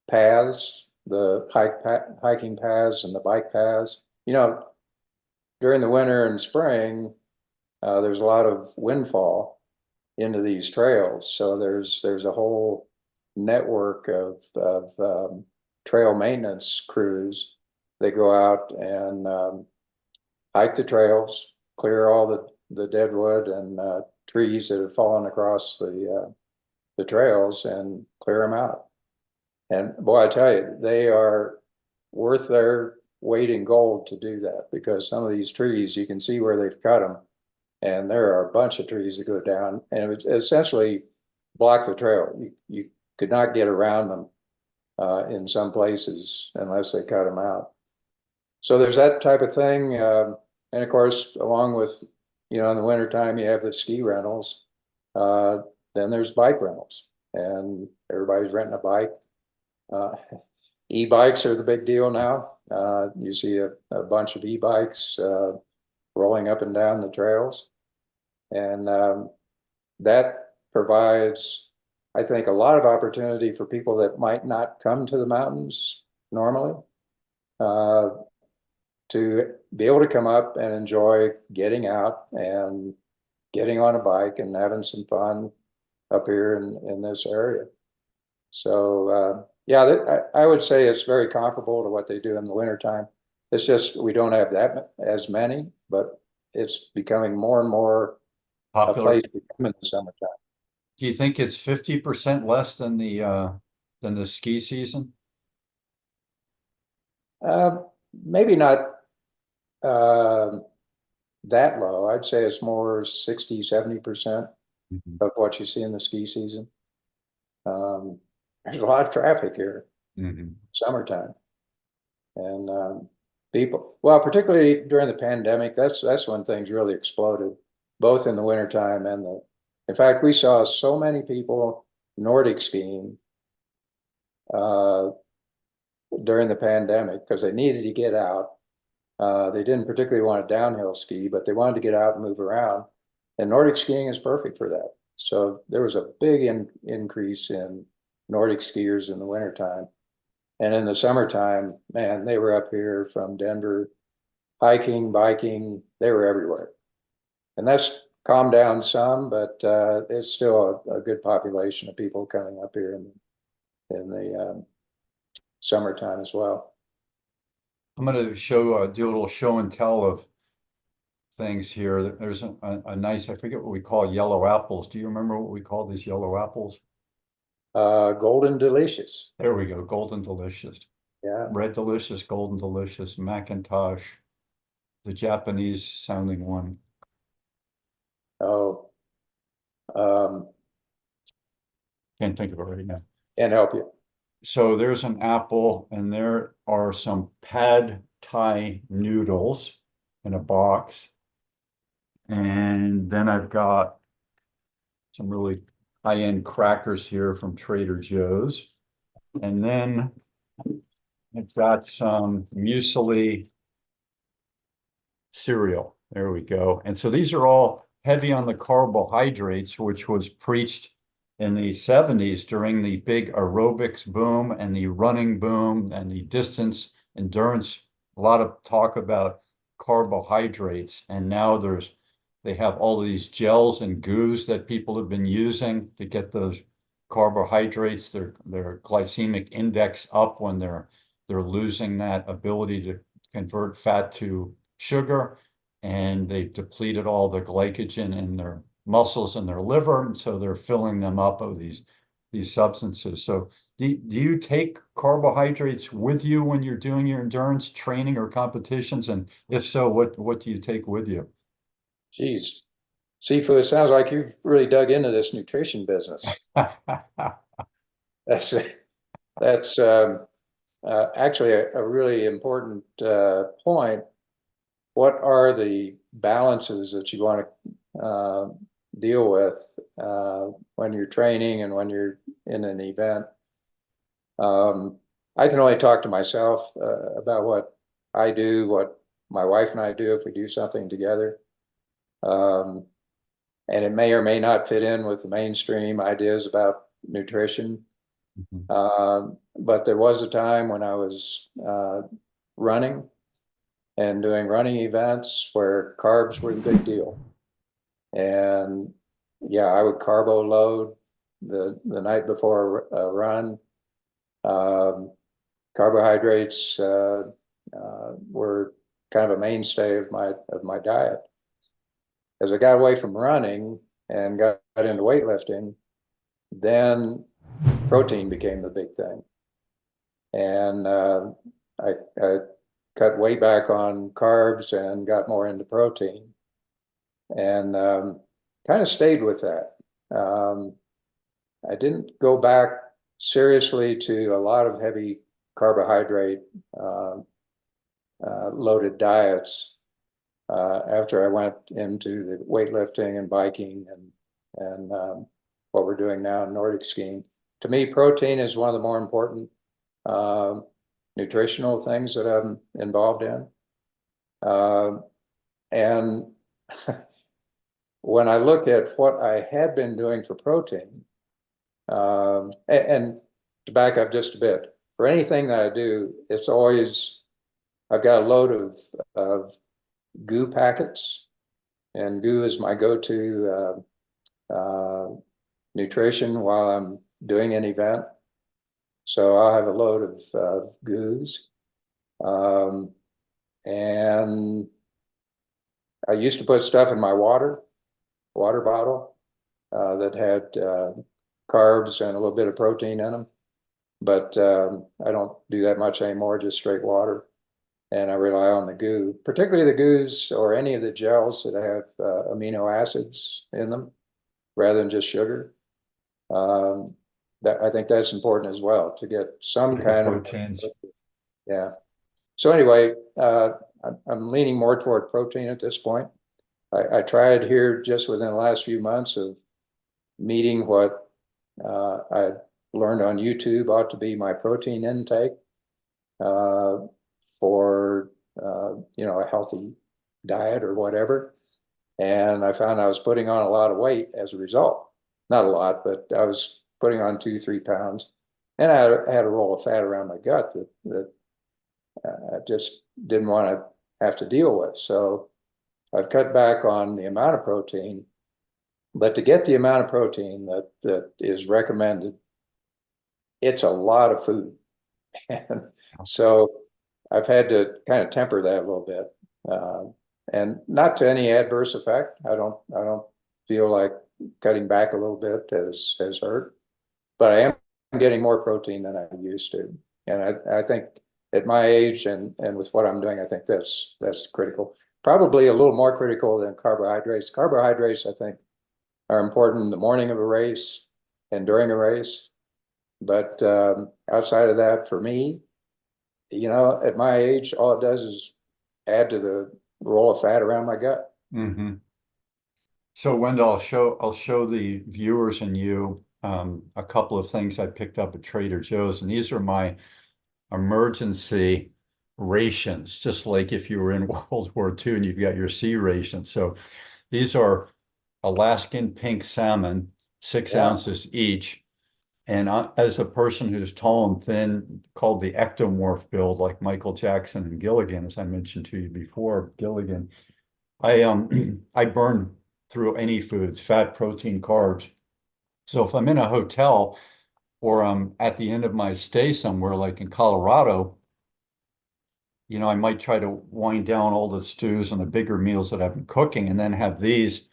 paths, the hiking paths and the bike paths. You know, during the winter and spring, there's a lot of windfall into these trails. So there's a whole network of trail maintenance crews that go out and hike the trails, clear all the dead wood and trees that have fallen across the trails and clear them out. And boy, I tell you, they are worth their weight in gold to do that, because some of these trees, you can see where they've cut them, and there are a bunch of trees that go down and it would essentially block the trail. You could not get around them in some places unless they cut them out. So there's that type of thing. And of course, along with, in the wintertime, you have the ski rentals. Then there's bike rentals, and everybody's renting a bike. E-bikes are the big deal now. You see a bunch of e-bikes rolling up and down the trails. And that provides, I think, a lot of opportunity for people that might not come to the mountains normally to be able to come up and enjoy getting out and getting on a bike and having some fun up here in this area. So yeah, I would say it's very comparable to what they do in the wintertime. It's just we don't have that as many, but it's becoming more and more a Popular. place to come in the summertime. Do you think it's 50% less than the ski season? Maybe not that low. I'd say it's more 60, 70% of what you see in the ski season. There's a lot of traffic here, summertime. And people, well, particularly during the pandemic, that's when things really exploded, both in the wintertime and in fact, we saw so many people Nordic skiing during the pandemic because they needed to get out. They didn't particularly want to downhill ski, but they wanted to get out and move around. And Nordic skiing is perfect for that. So there was a big increase in Nordic skiers in the wintertime. And in the summertime, man, they were up here from Denver, hiking, biking, they were everywhere. And that's calmed down some, but it's still a good population of people coming up here in the summertime as well. I'm going to do a little show and tell of things here. There's a nice, I forget what we call yellow apples. Do you remember what we call these yellow apples? Golden Delicious. There we go, Golden Delicious. Yeah. Red Delicious, Golden Delicious, Macintosh, the Japanese sounding one. Oh, can't think of it right now. Can't help you. So there's an apple, and there are some pad thai noodles in a box. And then I've got some really high-end crackers here from Trader Joe's. And then I've got some muesli cereal. There we go. And so these are all heavy on the carbohydrates, which was preached in the 70s during the big aerobics boom and the running boom and the distance endurance. A lot of talk about carbohydrates. And now they have all of these gels and goos that people have been using to get those carbohydrates, their glycemic index up when they're losing that ability to convert fat to sugar, and they've depleted all the glycogen in their muscles and their liver, and so they're filling them up of these substances. So do you take carbohydrates with you when you're doing your endurance training or competitions? And if so, what do you take with you? Geez, Sifu, it sounds like you've really dug into this nutrition business. That's actually a really important point. What are the balances that you want to deal with when you're training and when you're in an event? I can only talk to myself about what I do, what my wife and I do if we do something together. Um, and it may or may not fit in with the mainstream ideas about nutrition. But there was a time when I was running and doing running events where carbs were the big deal. And yeah, I would carbo load the night before a run. Carbohydrates were kind of a mainstay of my diet. As I got away from running and got into weightlifting, then protein became the big thing. And I cut way back on carbs and got more into protein, and kind of stayed with that. I didn't go back seriously to a lot of heavy carbohydrate loaded diets after I went into the weightlifting and biking and what we're doing now in Nordic skiing. To me, protein is one of the more important nutritional things that I'm involved in. And when I look at what I had been doing for protein, and to back up just a bit, for anything that I do, it's always, I've got a load of goo packets, and goo is my go-to nutrition while I'm doing an event. So I'll have a load of goos. And I used to put stuff in my water bottle that had carbs and a little bit of protein in them. But I don't do that much anymore, just straight water. And I rely on the goo, particularly the goos or any of the gels that have amino acids in them rather than just sugar. I think that's important as well, to get some kind of proteins. Yeah. So anyway, I'm leaning more toward protein at this point. I tried here just within the last few months of meeting what I learned on YouTube ought to be my protein intake for a healthy diet or whatever. And I found I was putting on a lot of weight as a result. Not a lot, but I was putting on 2-3 pounds. And I had a roll of fat around my gut that I just didn't want to have to deal with. So I've cut back on the amount of protein, but to get the amount of protein that is recommended, it's a lot of food. And so I've had to kind of temper that a little bit, and not to any adverse effect. I don't feel like cutting back a little bit has hurt, but I am getting more protein than I used to. And I think at my age and with what I'm doing, I think that's critical. Probably a little more critical than carbohydrates. Carbohydrates, I think, are important in the morning of a race and during a race. But outside of that, for me, at my age, all it does is add to the roll of fat around my gut. Mm-hmm. So Wendell, I'll show the viewers and you a couple of things I picked up at Trader Joe's, and these are my emergency rations, just like if you were in World War II and you've got your sea rations. So these are Alaskan pink salmon, 6 ounces each. And as a person who's tall and thin, called the ectomorph build, like Michael Jackson and Gilligan, as I mentioned to you before, Gilligan, I burn through any foods, fat, protein, carbs. So if I'm in a hotel or I'm at the end of my stay somewhere, like in Colorado, I might try to wind down all the stews and the bigger meals that I've been cooking, and then have these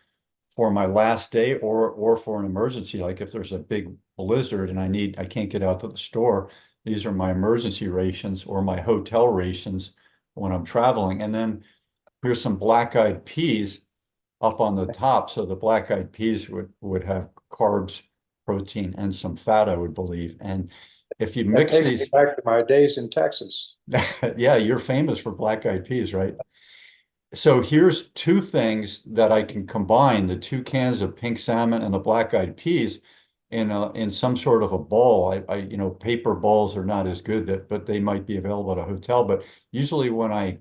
for my last day or for an emergency. Like if there's a big blizzard and I can't get out to the store, these are my emergency rations or my hotel rations when I'm traveling. And then here's some black-eyed peas up on the top. So the black-eyed peas would have carbs, protein, and some fat, I would believe. And if you mix That takes these, me back to my days in Texas. yeah, you're famous for black-eyed peas, right? So here's two things that I can combine, the 2 cans of pink salmon and the black-eyed peas. in some sort of a ball. Paper balls are not as good but they might be available at a hotel. But usually when I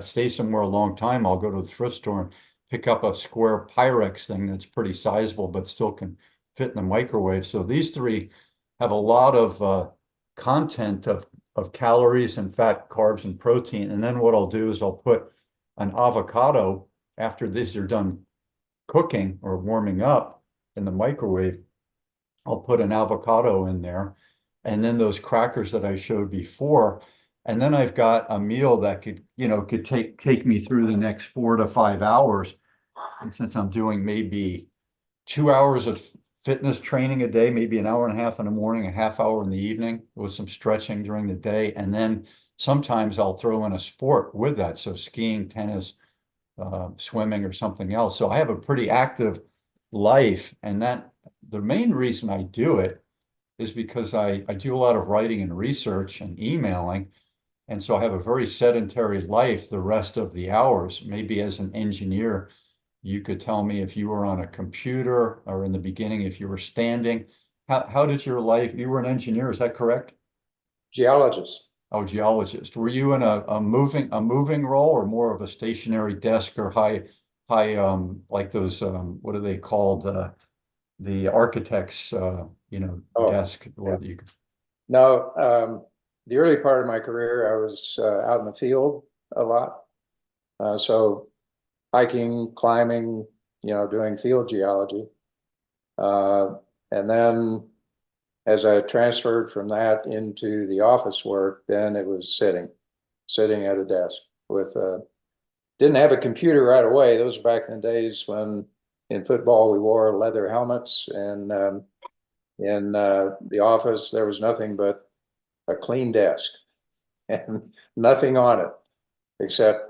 stay somewhere a long time, I'll go to the thrift store and pick up a square Pyrex thing that's pretty sizable, but still can fit in the microwave. So these three have a lot of content of calories and fat, carbs, and protein. And then what I'll do is I'll put an avocado after these are done cooking or warming up in the microwave. I'll put an avocado in there, and then those crackers that I showed before. And then I've got a meal that could take me through the next 4 to 5 hours. And since I'm doing maybe 2 hours of fitness training a day, maybe an hour and a half in the morning, a half hour in the evening with some stretching during the day. And then sometimes I'll throw in a sport with that. So skiing, tennis, swimming, or something else. So I have a pretty active life. And that the main reason I do it is because I do a lot of writing and research and emailing. And so I have a very sedentary life the rest of the hours. Maybe as an engineer, you could tell me if you were on a computer, or in the beginning, if you were standing. How did your life, you were an engineer, is that correct? Geologist. Oh, geologist. Were you in a moving role, or more of a stationary desk, or high like those what are they called, the architect's desk where you could... No, the early part of my career, I was out in the field a lot. So hiking, climbing, doing field geology. And then as I transferred from that into the office work, then it was sitting at a desk with didn't have a computer right away. Those were back in the days when in football we wore leather helmets, and in the office there was nothing but a clean desk and nothing on it except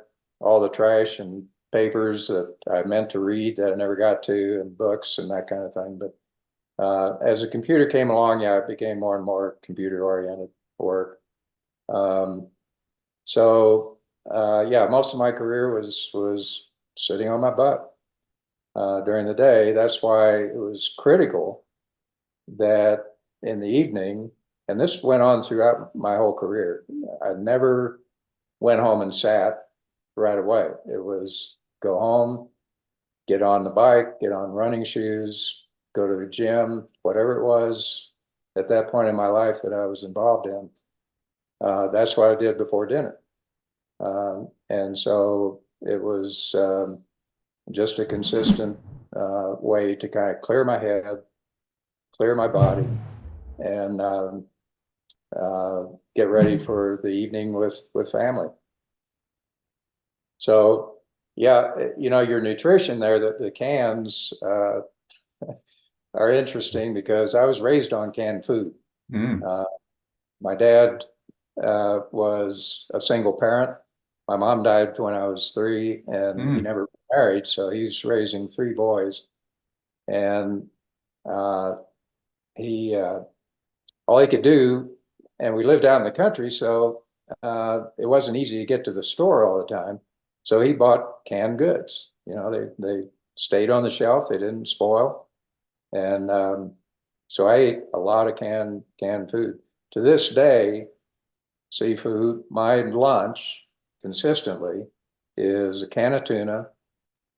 all the trash and papers that I meant to read that I never got to, and books and that kind of thing. But as the computer came along, yeah, it became more and more computer-oriented work. Yeah, most of my career was sitting on my butt during the day. That's why it was critical that in the evening, and this went on throughout my whole career, I never went home and sat right away. It was go home, get on the bike, get on running shoes, go to the gym, whatever it was at that point in my life that I was involved in. That's what I did before dinner. And so it was just a consistent way to kind of clear my head, clear my body, and get ready for the evening with family. So yeah, your nutrition there, the cans are interesting because I was raised on canned food. My dad was a single parent. My mom died when I was 3, and he never married, so he's raising 3 boys. And he all he could do, and we lived out in the country, so it wasn't easy to get to the store all the time. So he bought canned goods. They stayed on the shelf. They didn't spoil. And so I ate a lot of canned food. To this day, seafood, my lunch consistently is a can of tuna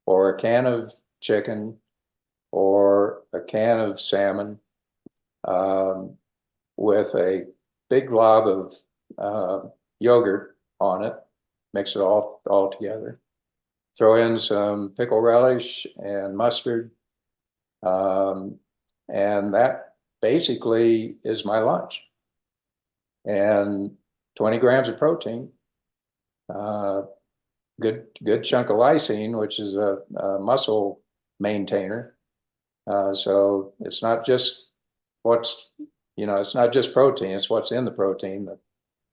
or a can of chicken or a can of salmon with a big glob of yogurt on it. Mix it all together. Throw in some pickle relish and mustard. And that basically is my lunch. And 20 grams of protein, good chunk of lysine, which is a muscle maintainer. So it's not just it's not just protein, it's what's in the protein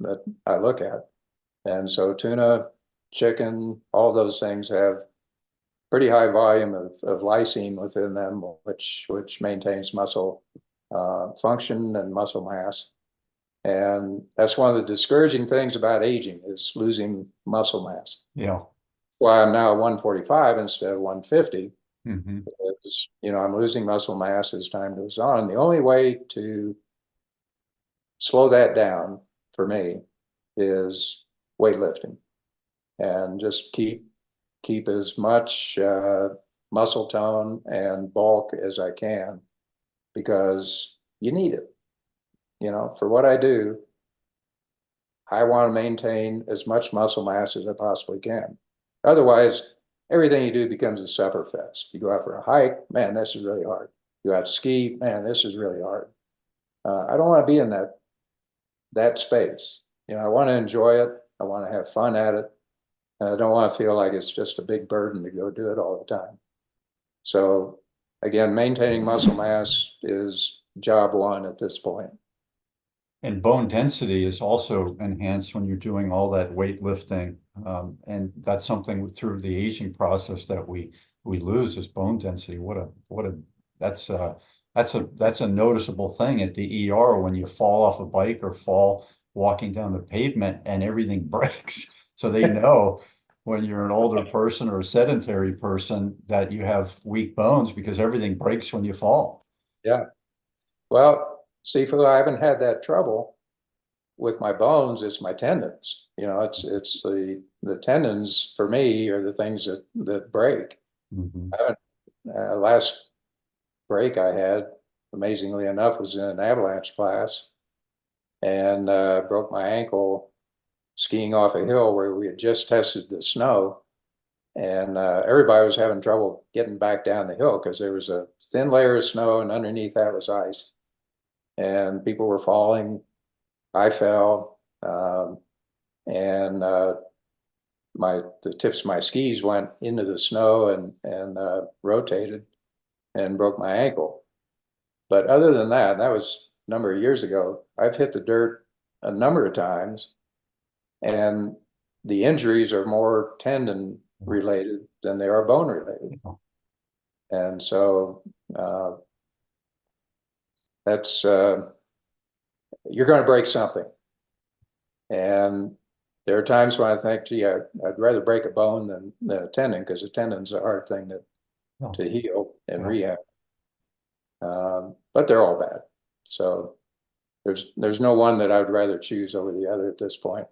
that I look at. And so tuna, chicken, all those things have pretty high volume of lysine within them, which maintains muscle function and muscle mass. And that's one of the discouraging things about aging is losing muscle mass. Yeah. Why I'm now 145 instead of 150. Mhm. It's, I'm losing muscle mass as time goes on. The only way to slow that down for me is weightlifting, and just keep as much muscle tone and bulk as I can, because you need it. For what I do, I want to maintain as much muscle mass as I possibly can. Otherwise, everything you do becomes a sufferfest. You go out for a hike, man, this is really hard. You go out to ski, man, this is really hard. I don't want to be in that space. I want to enjoy it. I want to have fun at it. And I don't want to feel like it's just a big burden to go do it all the time. So again, maintaining muscle mass is job one at this point. And bone density is also enhanced when you're doing all that weightlifting. And that's something through the aging process that we lose is bone density. That's a noticeable thing at the ER when you fall off a bike or fall walking down the pavement and everything breaks. So they know when you're an older person or a sedentary person that you have weak bones because everything breaks when you fall. Yeah. Well, Sifu, I haven't had that trouble with my bones. It's my tendons. It's the tendons for me are the things that break. Mhm. I haven't, last break I had, amazingly enough, was in an avalanche class, and broke my ankle skiing off a hill where we had just tested the snow, and everybody was having trouble getting back down the hill because there was a thin layer of snow and underneath that was ice, and people were falling. I fell, and the tips of my skis went into the snow and rotated and broke my ankle. But other than that, that was a number of years ago. I've hit the dirt a number of times, and the injuries are more tendon related than they are bone related. And so that's you're going to break something. And there are times when I think, gee, I'd rather break a bone than a tendon, because a tendon's a hard thing to heal and rehab. But they're all bad. So there's no one that I would rather choose over the other at this point.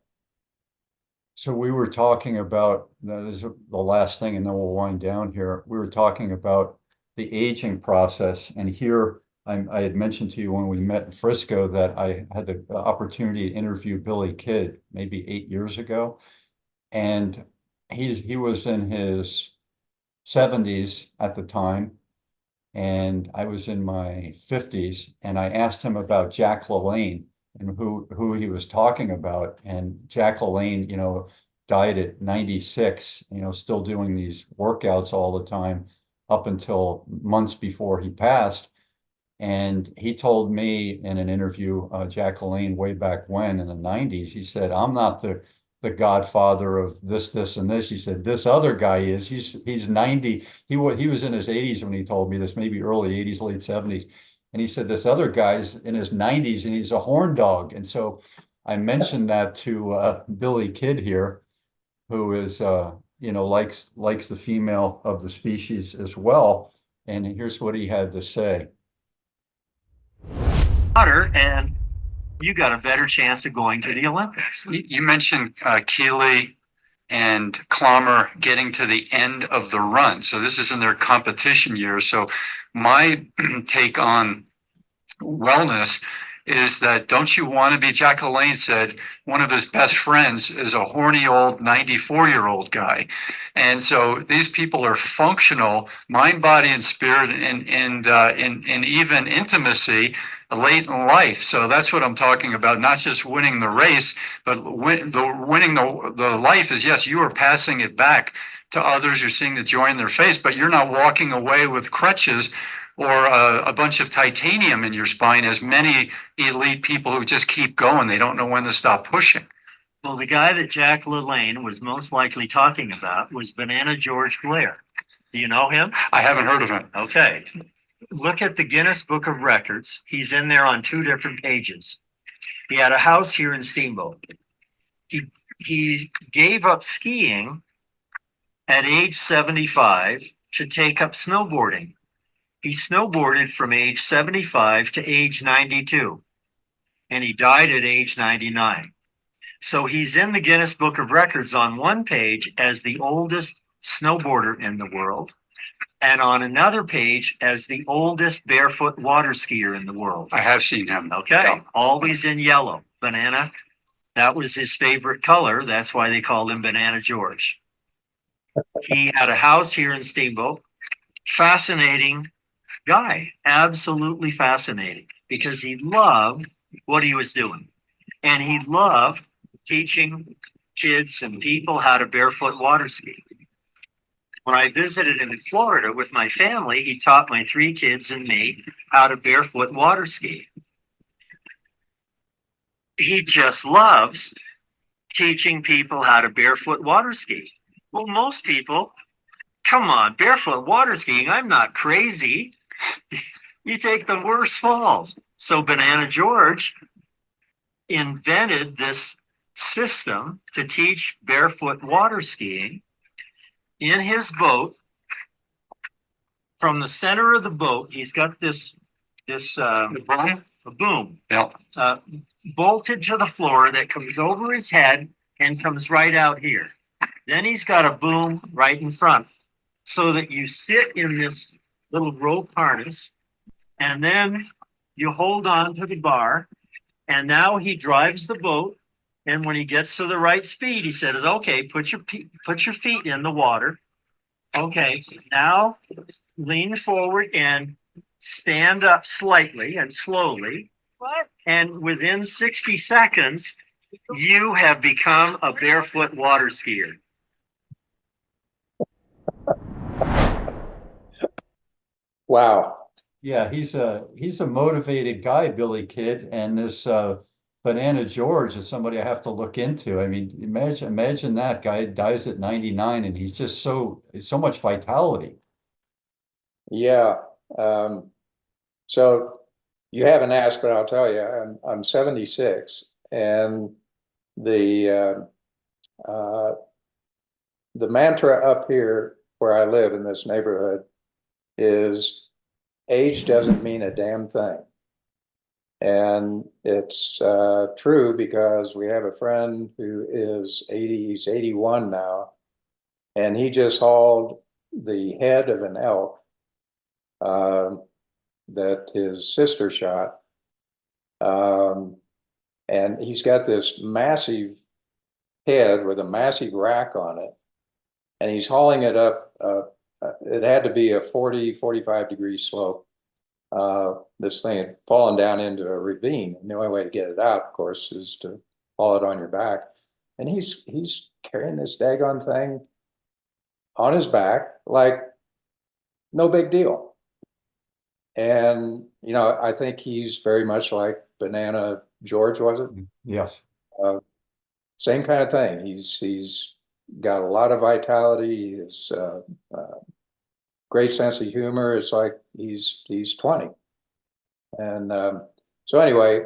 So we were talking about, this is the last thing, and then we'll wind down here. We were talking about the aging process, and here I had mentioned to you when we met in Frisco that I had the opportunity to interview Billy Kidd maybe 8 years ago, and he was in his 70s at the time, and I was in my 50s, and I asked him about Jack LaLanne and who he was talking about. And Jack LaLanne, died at 96, still doing these workouts all the time up until months before he passed. And he told me in an interview, Jack LaLanne, way back when in the 90s, he said, I'm not the godfather of this, and this. He said, this other guy is. He's 90. He was in his 80s when he told me this, maybe early 80s, late 70s. And he said, this other guy's in his 90s and he's a horn dog. And so I mentioned that to Billy Kidd here, who is, likes the female of the species as well. And here's what he had to say. And you got a better chance of going to the Olympics. You mentioned Keeley and Clommer getting to the end of the run. So this is in their competition year. So my take on wellness is that, don't you want to be, Jack LaLanne said one of his best friends is a horny old 94-year-old guy. And so these people are functional, mind, body, and spirit, and even intimacy late in life. So that's what I'm talking about, not just winning the race, but winning the life is, yes, you are passing it back to others. You're seeing the joy in their face, but you're not walking away with crutches or a bunch of titanium in your spine, as many elite people who just keep going. They don't know when to stop pushing. Well, the guy that Jack LaLanne was most likely talking about was Banana George Blair. Do you know him? I haven't heard of him. Okay. Look at the Guinness Book of Records. He's in there on 2 different pages. He had a house here in Steamboat. He gave up skiing at age 75 to take up snowboarding. He snowboarded from age 75 to age 92, and he died at age 99. So he's in the Guinness Book of Records on one page as the oldest snowboarder in the world, and on another page as the oldest barefoot water skier in the world. I have seen him. Okay, Yeah. always in yellow, banana. That was his favorite color. That's why they called him Banana George. He had a house here in Steamboat. Fascinating guy, absolutely fascinating, because he loved what he was doing. And he loved teaching kids and people how to barefoot water ski. When I visited him in Florida with my family, he taught my 3 kids and me how to barefoot water ski. He just loves teaching people how to barefoot water ski. Well, most people, come on, barefoot water skiing, I'm not crazy. You take the worst falls. So Banana George invented this system to teach barefoot water skiing in his boat. From the center of the boat, he's got this Boom. a boom Yeah. bolted to the floor that comes over his head and comes right out here. Then he's got a boom right in front, so that you sit in this little rope harness, and then you hold on to the bar, and now he drives the boat. And when he gets to the right speed, he says, okay, put your feet in the water. Okay, now lean forward and stand up slightly and slowly. What? And within 60 seconds, you have become a barefoot water skier. Wow. Yeah, he's a motivated guy, Billy Kid, and this Banana George is somebody I have to look into. I mean, imagine that guy dies at 99 and he's just so much vitality. Yeah. So you haven't asked, but I'll tell you, I'm 76, and the mantra up here where I live in this neighborhood is age doesn't mean a damn thing. And it's true, because we have a friend who is 80, he's 81 now, and he just hauled the head of an elk that his sister shot. And he's got this massive head with a massive rack on it, and he's hauling it up. It had to be a 45 degree slope. This thing had fallen down into a ravine, and the only way to get it out, of course, is to haul it on your back. And he's carrying this daggone thing on his back like no big deal. And I think he's very much like Banana George, was it? Yes. Same kind of thing. He's got a lot of vitality. He's great sense of humor. It's like he's 20. And so anyway,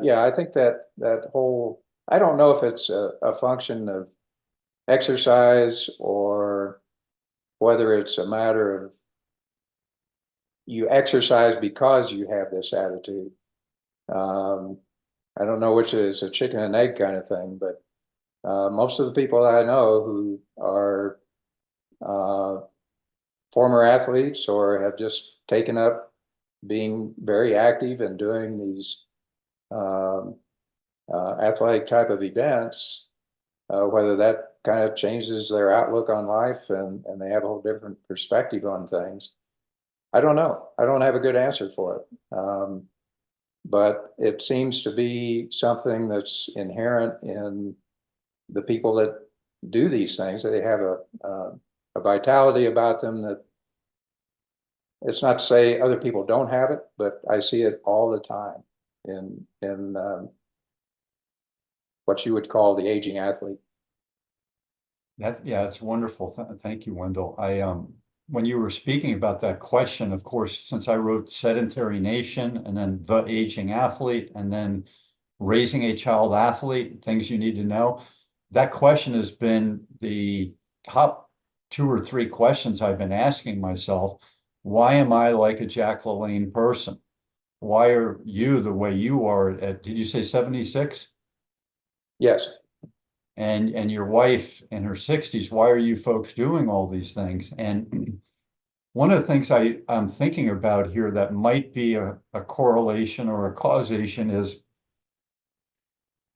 yeah, I think that whole, I don't know if it's a function of exercise or whether it's a matter of you exercise because you have this attitude. I don't know which is a chicken and egg kind of thing, but most of the people I know who are former athletes or have just taken up being very active and doing these athletic type of events, whether that kind of changes their outlook on life and they have a whole different perspective on things. I don't know. I don't have a good answer for it. But it seems to be something that's inherent in the people that do these things. They have a vitality about them that, it's not to say other people don't have it, but I see it all the time in what you would call the aging athlete. Yeah, it's wonderful. Thank you, Wendell. When you were speaking about that question, of course, since I wrote Sedentary Nation and then The Aging Athlete and then Raising a Child Athlete, Things You Need to Know, that question has been the top 2 or 3 questions I've been asking myself. Why am I like a Jack LaLanne person? Why are you the way you are at, did you say 76? Yes. And your wife in her 60s, why are you folks doing all these things? And one of the things I'm thinking about here that might be a correlation or a causation is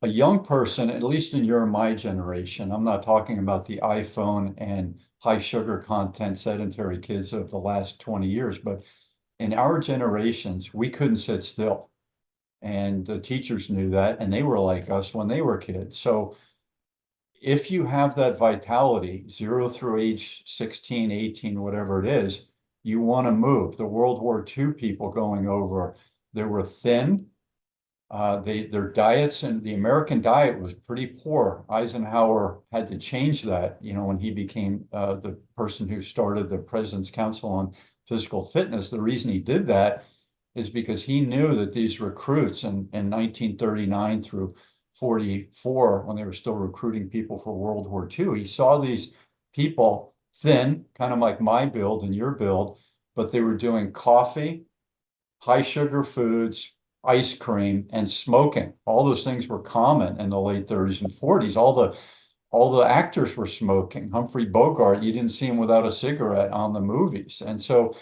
a young person, at least in your and my generation, I'm not talking about the iPhone and high sugar content sedentary kids of the last 20 years, but in our generations, we couldn't sit still. And the teachers knew that, and they were like us when they were kids. So if you have that vitality, 0 through age 16, 18, whatever it is, you want to move. The World War II people going over, they were thin. Their diets, and the American diet was pretty poor. Eisenhower had to change that, when he became the person who started the President's Council on Physical Fitness. The reason he did that is because he knew that these recruits in 1939 through 44, when they were still recruiting people for World War II, he saw these people thin, kind of like my build and your build, but they were doing coffee, high sugar foods, ice cream, and smoking. All those things were common in the late 30s and 40s. All the actors were smoking. Humphrey Bogart, you didn't see him without a cigarette on the movies. And so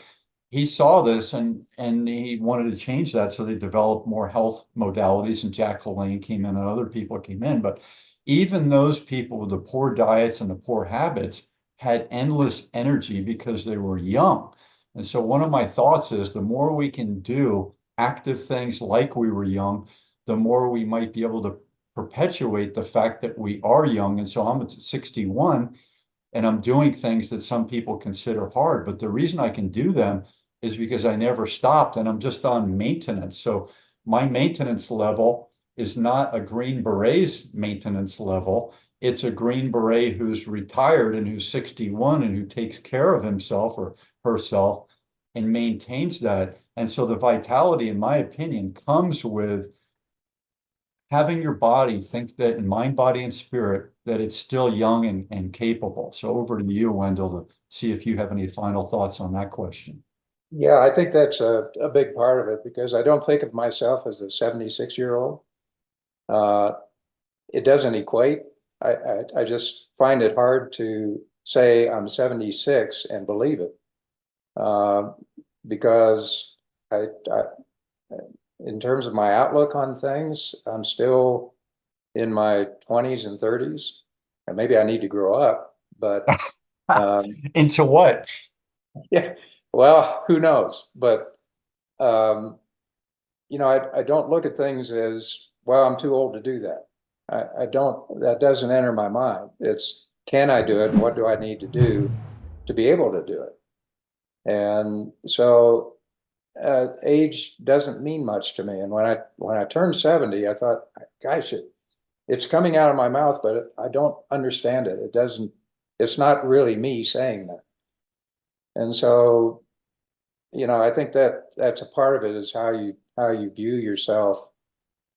he saw this and he wanted to change that. So they developed more health modalities, and Jack LaLanne came in and other people came in. But even those people with the poor diets and the poor habits had endless energy because they were young. And so one of my thoughts is the more we can do active things like we were young, the more we might be able to perpetuate the fact that we are young. And so I'm at 61 and I'm doing things that some people consider hard, but the reason I can do them is because I never stopped and I'm just on maintenance. So my maintenance level is not a Green Beret's maintenance level. It's a Green Beret who's retired and who's 61 and who takes care of himself or herself and maintains that. And so the vitality, in my opinion, comes with having your body think that in mind, body, and spirit, that it's still young and capable. So over to you, Wendell, to see if you have any final thoughts on that question. Yeah, I think that's a big part of it because I don't think of myself as a 76-year-old. It doesn't equate. I just find it hard to say I'm 76 and believe it. Because in terms of my outlook on things, I'm still in my 20s and 30s. And maybe I need to grow up, but Into what? yeah, well, who knows? But I don't look at things as, well, I'm too old to do that. I don't, that doesn't enter my mind. It's, can I do it? And what do I need to do to be able to do it? And so age doesn't mean much to me. And when I turned 70, I thought, gosh, it's coming out of my mouth, but I don't understand it. It's not really me saying that. And so, I think that's a part of it is how you view yourself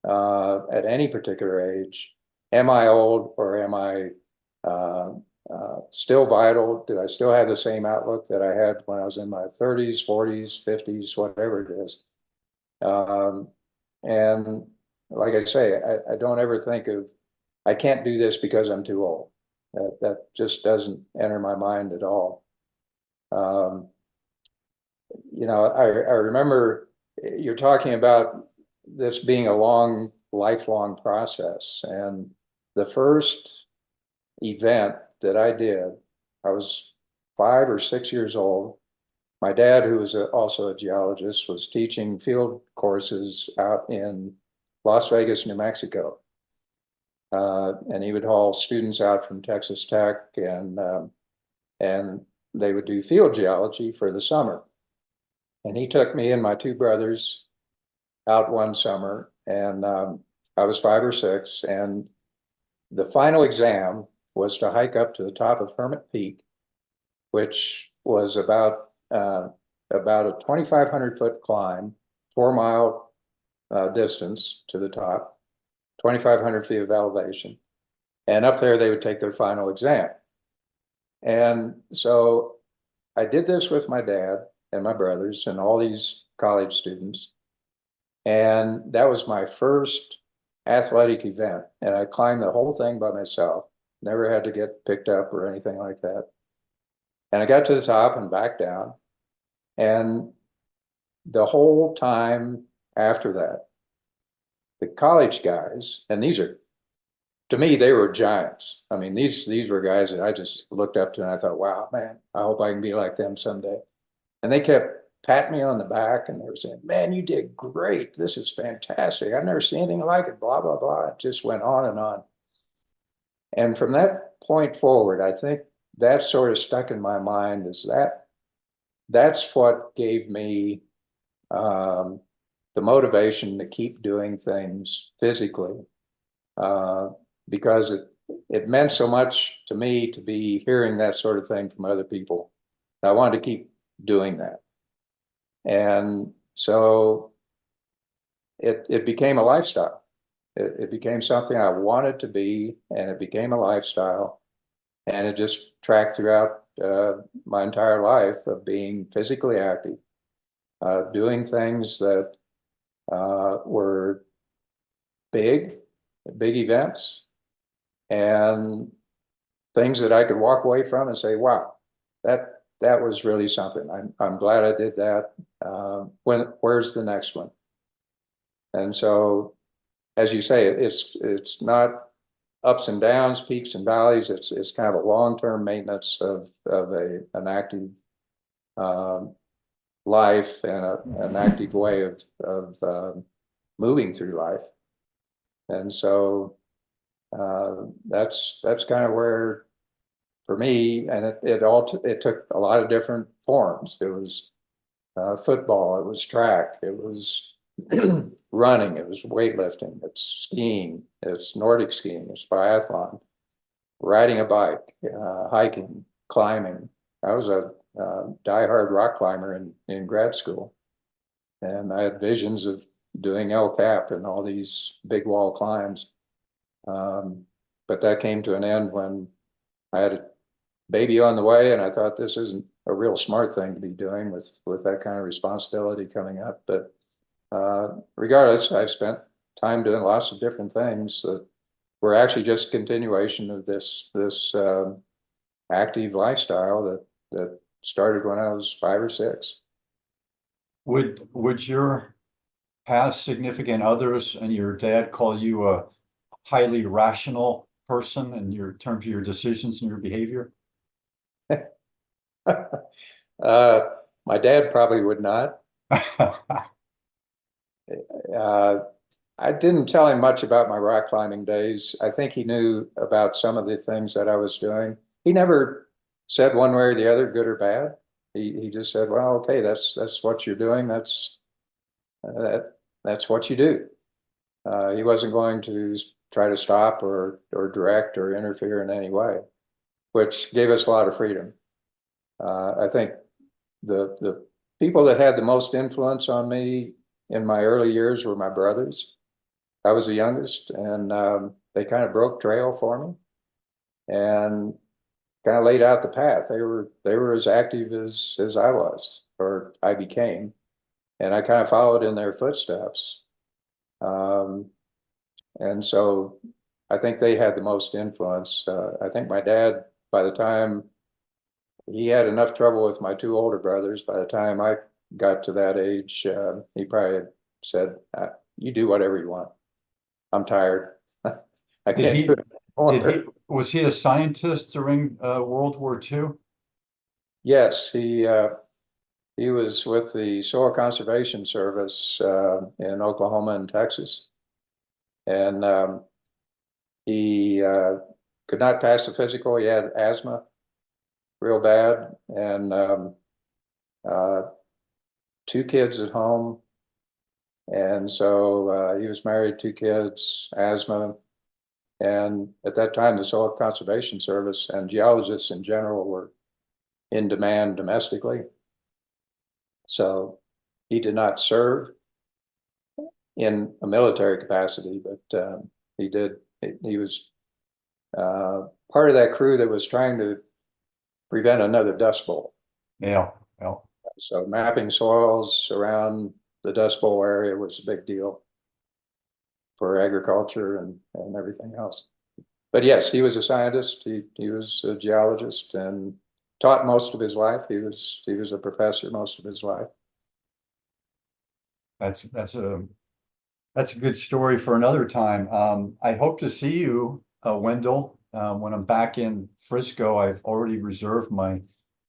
at any particular age. Am I old or am I still vital? Do I still have the same outlook that I had when I was in my 30s, 40s, 50s, whatever it is? And like I say, I don't ever think of, I can't do this because I'm too old. That just doesn't enter my mind at all. I remember you're talking about this being a lifelong process. And the first event that I did, I was 5 or 6 years old. My dad, who was also a geologist, was teaching field courses out in Las Vegas, New Mexico. And he would haul students out from Texas Tech and they would do field geology for the summer. And he took me and my 2 brothers out one summer, and I was 5 or 6, and the final exam was to hike up to the top of Hermit Peak, which was about a 2,500 foot climb, 4-mile distance to the top, 2,500 feet of elevation. And up there, they would take their final exam. And so I did this with my dad and my brothers and all these college students. And that was my first athletic event. And I climbed the whole thing by myself, never had to get picked up or anything like that. And I got to the top and back down. And the whole time after that, the college guys, and these are, to me, they were giants. I mean, these were guys that I just looked up to and I thought, wow, man, I hope I can be like them someday. And they kept patting me on the back and they were saying, man, you did great. This is fantastic. I've never seen anything like it, blah, blah, blah. It just went on and on. And from that point forward, I think that sort of stuck in my mind is that's what gave me the motivation to keep doing things physically, because it meant so much to me to be hearing that sort of thing from other people. I wanted to keep doing that. And so it became a lifestyle. It became something I wanted to be, and it became a lifestyle. And it just tracked throughout my entire life of being physically active, doing things that were big events, and things that I could walk away from and say, wow, that was really something. I'm glad I did that. Where's the next one? And so, as you say, it's not ups and downs, peaks and valleys. It's kind of a long-term maintenance of an active life and an active way of moving through life. And so that's kind of where, for me, and it took a lot of different forms. It was football, it was track, it was running, it was weightlifting, it's skiing, it's Nordic skiing, it's biathlon, riding a bike, hiking, climbing. I was a diehard rock climber in grad school, and I had visions of doing El Cap and all these big wall climbs. But that came to an end when I had a baby on the way, and I thought this isn't a real smart thing to be doing with that kind of responsibility coming up. But regardless, I've spent time doing lots of different things that were actually just continuation of this active lifestyle that started when I was 5 or 6. Would your past significant others and your dad call you a highly rational person in terms of your decisions and your behavior? My dad probably would not. I didn't tell him much about my rock climbing days. I think he knew about some of the things that I was doing. He never said one way or the other, good or bad. He just said, well, okay, that's what you're doing. That's what you do. He wasn't going to try to stop or direct or interfere in any way, which gave us a lot of freedom. I think the people that had the most influence on me in my early years were my brothers. I was the youngest, and they kind of broke trail for me and kind of laid out the path. They were as active as I was, or I became, and I kind of followed in their footsteps. And so I think they had the most influence. I think my dad, by the time he had enough trouble with my 2 older brothers, by the time I got to that age, he probably had said, you do whatever you want. I'm tired. I can't do it anymore." Was he a scientist during World War II? Yes, he was with the Soil Conservation Service in Oklahoma and Texas. And he could not pass the physical. He had asthma real bad, and 2 kids at home. And so he was married, 2 kids, asthma. And at that time, the Soil Conservation Service and geologists in general were in demand domestically. So he did not serve in a military capacity, but he was part of that crew that was trying to prevent another Dust Bowl. Yeah, yeah. So mapping soils around the Dust Bowl area was a big deal for agriculture and everything else. But yes, he was a scientist. He was a geologist and taught most of his life. He was a professor most of his life. That's a good story for another time. I hope to see you, Wendell, when I'm back in Frisco. I've already reserved my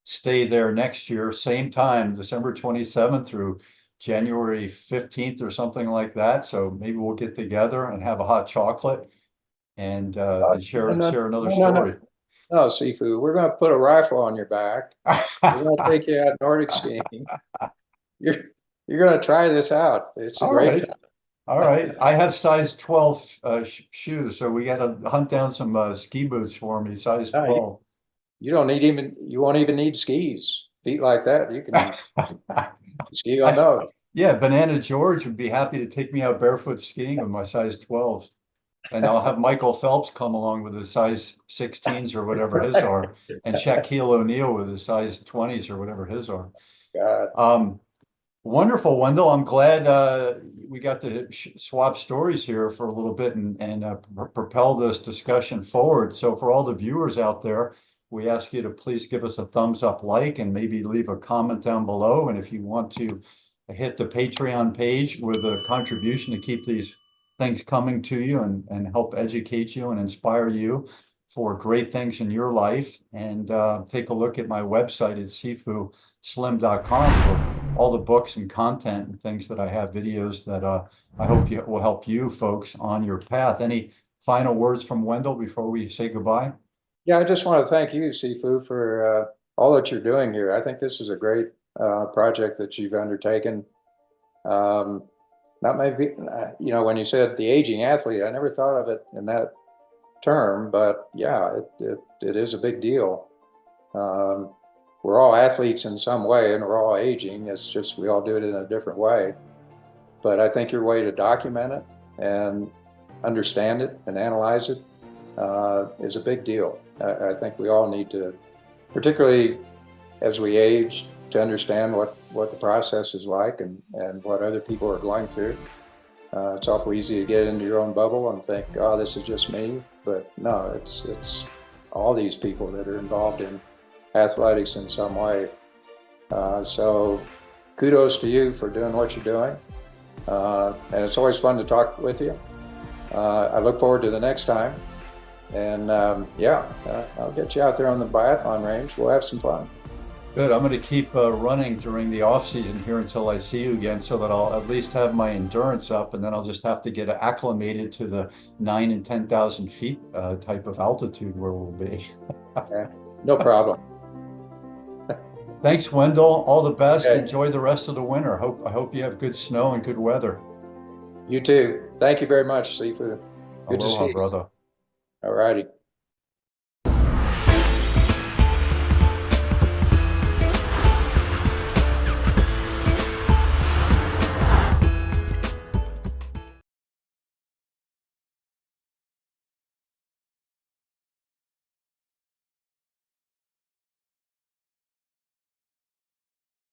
stay there next year, same time, December 27th through January 15th or something like that. So maybe we'll get together and have a hot chocolate and share another story. No, Sifu, we're going to put a rifle on your back. We're going to take you out Nordic skiing. You're going to try this out. It's a great time. All right. I have size 12 shoes, so we got to hunt down some ski boots for me, size 12. You won't even need skis. Feet like that, you can ski on those. Yeah, Banana George would be happy to take me out barefoot skiing with my size 12s. And I'll have Michael Phelps come along with his size 16s or whatever his are, and Shaquille O'Neal with his size 20s or whatever his are. God. Wonderful, Wendell. I'm glad we got to swap stories here for a little bit and propel this discussion forward. So for all the viewers out there, we ask you to please give us a thumbs up, like, and maybe leave a comment down below. And if you want to hit the Patreon page with a contribution to keep these things coming to you and help educate you and inspire you for great things in your life. And take a look at my website at sifuslim.com for all the books and content and things that I have, videos that I hope will help you folks on your path. Any final words from Wendell before we say goodbye? Yeah, I just want to thank you, Sifu, for all that you're doing here. I think this is a great project that you've undertaken. Not maybe, when you said the aging athlete, I never thought of it in that term, but yeah, it is a big deal. We're all athletes in some way and we're all aging. It's just we all do it in a different way. But I think your way to document it and understand it and analyze it is a big deal. I think we all need to, particularly as we age, to understand what the process is like and what other people are going through. It's awful easy to get into your own bubble and think, oh, this is just me. But no, it's all these people that are involved in athletics in some way. So kudos to you for doing what you're doing. And it's always fun to talk with you. I look forward to the next time. And I'll get you out there on the biathlon range. We'll have some fun. Good. I'm going to keep running during the off season here until I see you again, so that I'll at least have my endurance up, and then I'll just have to get acclimated to the 9,000 and 10,000 feet type of altitude where we'll be. Okay. No problem. Thanks, Wendell. All the best. Okay. Enjoy the rest of the winter. I hope you have good snow and good weather. You too. Thank you very much, Sifu. Good to see you, brother. All righty.